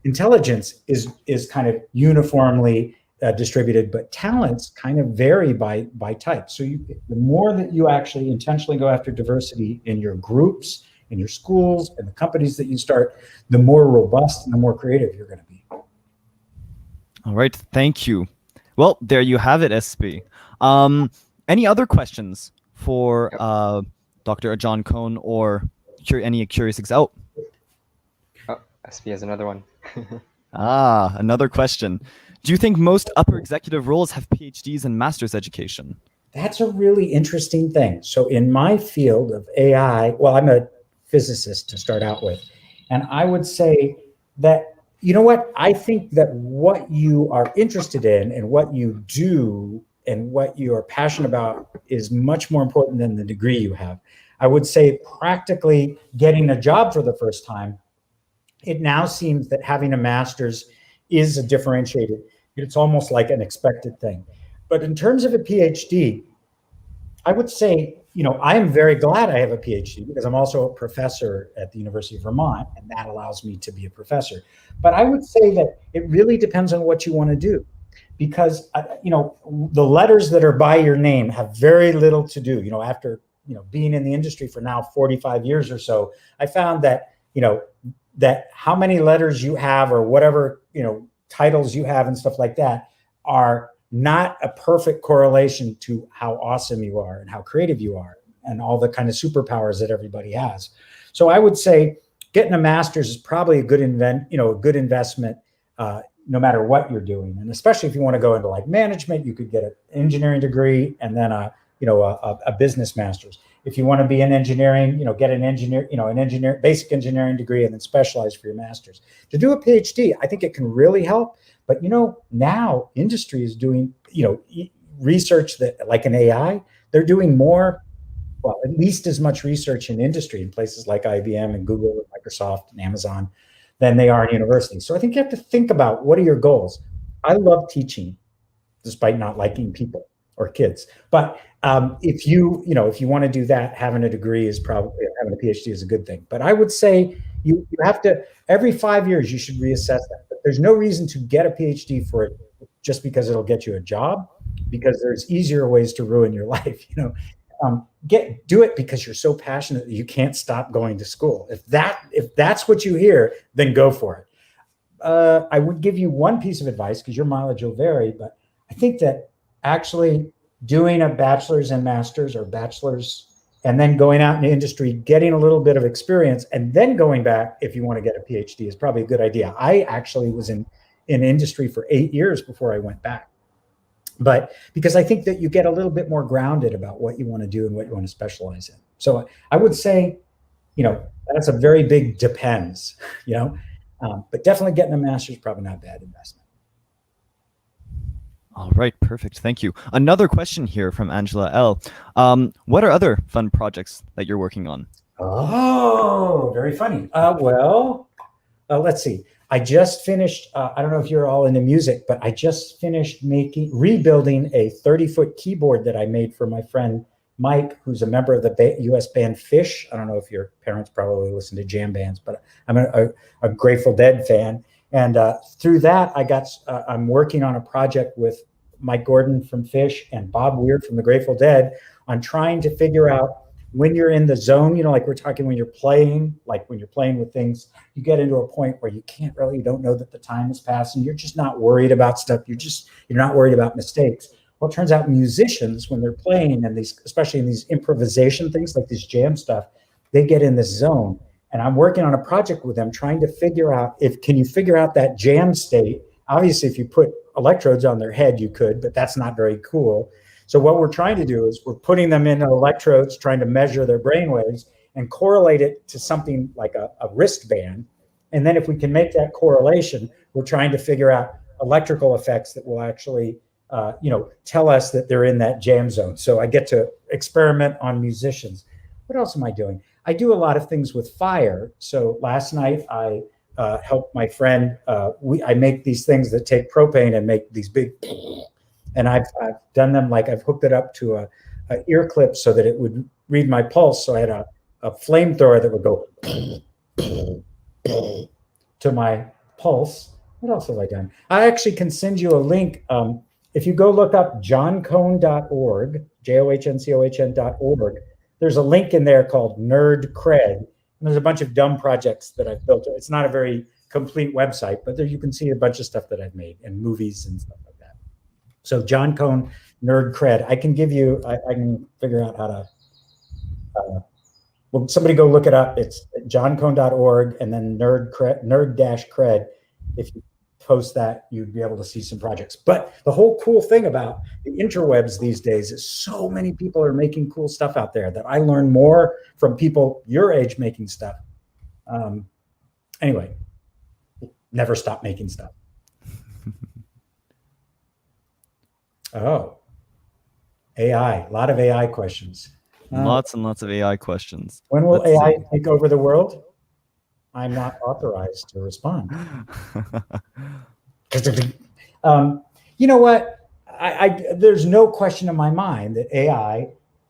intelligence is kind of uniformly distributed, but talents kind of vary by type. So the more that you actually intentionally go after diversity in your groups, in your schools, and the companies that you start, the more robust and the more creative you're going to be. All right, thank you. Well, there you have it, SB. Any other questions for Dr. John Cohn or any curious Oh, SB has another one. Another question. Do you think most upper executive roles have PhDs and master's education? That's a really interesting thing. So in my field of AI, well, I'm a physicist to start out with, and I would say that, I think that what you are interested in and what you do and what you are passionate about is much more important than the degree you have. I would say practically getting a job for the first time, it now seems that having a master's is a differentiated. It's almost like an expected thing. But in terms of a PhD, I would say, I am very glad I have a PhD because I'm also a professor at the University of Vermont, and that allows me to be a professor. But I would say that it really depends on what you want to do, because, the letters that are by your name have very little to do. After, being in the industry for now 45 years or so, I found that, that how many letters you have or whatever, titles you have and stuff like that are not a perfect correlation to how awesome you are and how creative you are and all the kind of superpowers that everybody has. So I would say getting a master's is probably a good investment, no matter what you're doing. And especially if you want to go into like management, you could get an engineering degree and then a business master's. If you want to be in engineering, get an basic engineering degree and then specialize for your master's. To do a PhD, I think it can really help. But, now industry is doing, research that like an AI, they're doing more, well, at least as much research in industry in places like IBM and Google and Microsoft and Amazon than they are in universities. So I think you have to think about, what are your goals? I love teaching, despite not liking people or kids. But if you want to do that, having a degree is probably, having a PhD is a good thing. But I would say you have to, every 5 years, you should reassess that. But there's no reason to get a PhD for it just because it'll get you a job, because there's easier ways to ruin your life. Do it because you're so passionate that you can't stop going to school. If that's what you hear, then go for it. I would give you one piece of advice, because your mileage will vary, but I think that actually doing a bachelor's and master's, or bachelor's and then going out in the industry, getting a little bit of experience, and then going back if you want to get a PhD is probably a good idea. I actually was in industry for 8 years before I went back. But because I think that you get a little bit more grounded about what you want to do and what you want to specialize in. So I would say that's a very big depends, but definitely getting a master's is probably not a bad investment. All right, perfect. Thank you. Another question here from Angela L. What are other fun projects that you're working on? Oh, very funny. Let's see. I just finished, I don't know if you're all into music, but I just finished rebuilding a 30-foot keyboard that I made for my friend Mike, who's a member of the US band Phish. I don't know if your parents probably listen to jam bands, but I'm a Grateful Dead fan. And through that, I'm working on a project with Mike Gordon from Phish and Bob Weir from the Grateful Dead on trying to figure out when you're in the zone, like we're talking when you're playing with things, you get into a point where you don't know that the time is passing. You're just not worried about stuff. You're not worried about mistakes. Well, it turns out musicians, when they're playing, and especially in these improvisation things like this jam stuff, they get in this zone. And I'm working on a project with them trying to figure out can you figure out that jam state. Obviously, if you put electrodes on their head, you could, but that's not very cool. So what we're trying to do is we're putting them in electrodes, trying to measure their brainwaves and correlate it to something like a wristband. And then if we can make that correlation, we're trying to figure out electrical effects that will actually, tell us that they're in that jam zone. So I get to experiment on musicians. What else am I doing? I do a lot of things with fire. So last night I helped my friend. I make these things that take propane and make these big. And I've done them I've hooked it up to a ear clip so that it would read my pulse. So I had a flamethrower that would go to my pulse. What else have I done? I actually can send you a link. If you go look up johncohn.org, JOHNCOHN.org, there's a link in there called Nerd Cred. And there's a bunch of dumb projects that I've built. It's not a very complete website, but there you can see a bunch of stuff that I've made and movies and stuff like that. So John Cohn, Nerd Cred. I can give you, I can figure out how to, somebody go look it up. It's johncohn.org and then nerd-cred. If you post that, you'd be able to see some projects. But the whole cool thing about the interwebs these days is so many people are making cool stuff out there that I learn more from people your age making stuff. Anyway, never stop making stuff. Oh, AI, a lot of AI questions. Lots and lots of AI questions. When will AI take over the world? I'm not authorized to respond. You know what? There's no question in my mind that AI,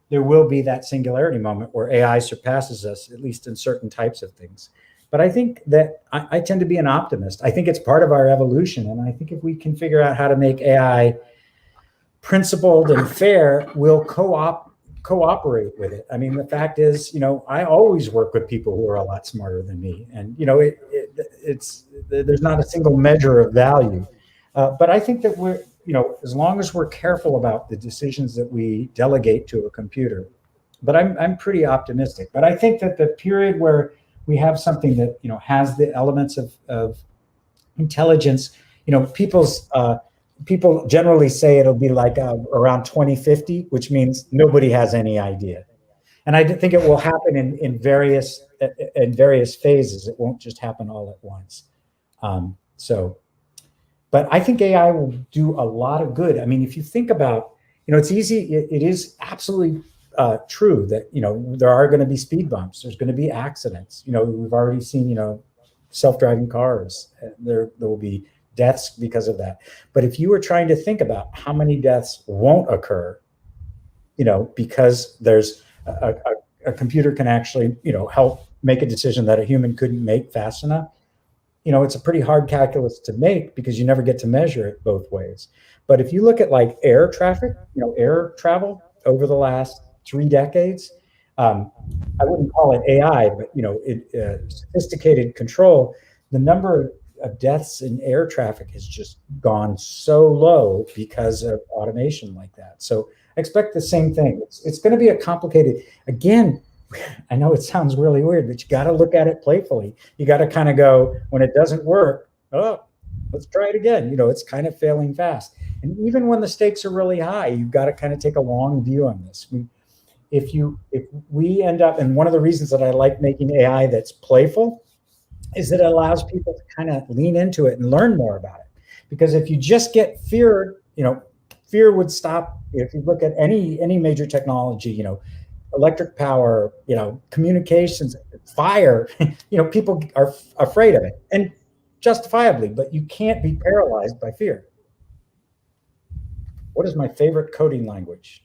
there will be that singularity moment where AI surpasses us, at least in certain types of things. But I think that I tend to be an optimist. I think it's part of our evolution. And I think if we can figure out how to make AI principled and fair, we'll cooperate with it. I mean, the fact is, I always work with people who are a lot smarter than me. And, there's not a single measure of value. But I think that we're, as long as we're careful about the decisions that we delegate to a computer, but I'm pretty optimistic. But I think that the period where we have something that, has the elements of intelligence, people generally say it'll be like around 2050, which means nobody has any idea. And I think it will happen in various phases. It won't just happen all at once. But I think AI will do a lot of good. I mean, if you think about, it's easy. It is absolutely true that, there are going to be speed bumps. There's going to be accidents. We've already seen, self-driving cars. There will be deaths because of that. But if you were trying to think about how many deaths won't occur, because there's a computer can actually, help make a decision that a human couldn't make fast enough, it's a pretty hard calculus to make because you never get to measure it both ways. But if you look at like air traffic, air travel over the last 3 decades, I wouldn't call it AI, but, sophisticated control, the number of deaths in air traffic has just gone so low because of automation like that. So I expect the same thing. It's going to be a complicated, again, I know it sounds really weird, but you got to look at it playfully. You got to kind of go, when it doesn't work, let's try it again. It's kind of failing fast. And even when the stakes are really high, you've got to kind of take a long view on this. if we end up, and one of the reasons that I like making AI that's playful is that it allows people to kind of lean into it and learn more about it. Because if you just get fear, fear would stop. If you look at any major technology, electric power, communications, fire, people are afraid of it, and justifiably, but you can't be paralyzed by fear. What is my favorite coding language?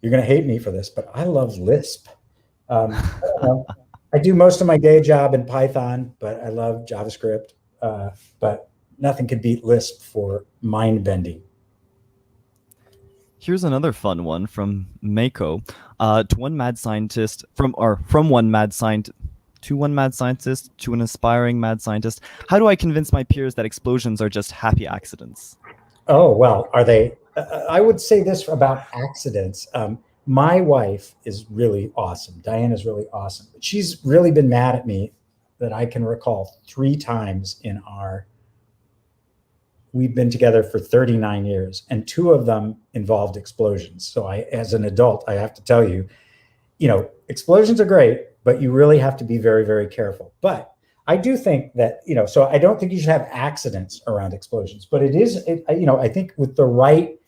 You're going to hate me for this, but I love Lisp. I do most of my day job in Python, but I love JavaScript. But nothing could beat Lisp for mind bending. Here's another fun one from Mako. To one mad scientist from one mad scientist to one mad scientist to an aspiring mad scientist. How do I convince my peers that explosions are just happy accidents? Oh, well, are they? I would say this about accidents. My wife is really awesome. Diane is really awesome. But she's really been mad at me that I can recall 3 times we've been together for 39 years, and 2 of them involved explosions. So as an adult, I have to tell you, explosions are great, but you really have to be very, very careful. But I do think that, so I don't think you should have accidents around explosions, but I think with the right,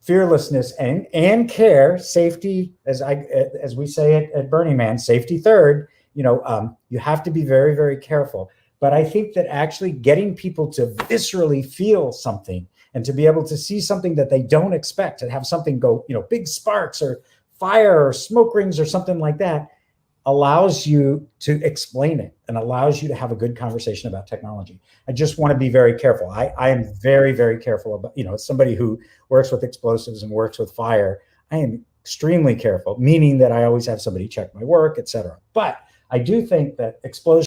fearlessness and care, safety, as we say at Burning Man, safety third, you have to be very, very careful. But I think that actually getting people to viscerally feel something and to be able to see something that they don't expect and have something go, big sparks or fire or smoke rings or something like that, allows you to explain it and allows you to have a good conversation about technology. I just want to be very careful. I am very, very careful about, as somebody who works with explosives and works with fire, I am extremely careful, meaning that I always have somebody check my work, et cetera. But I do think that explosions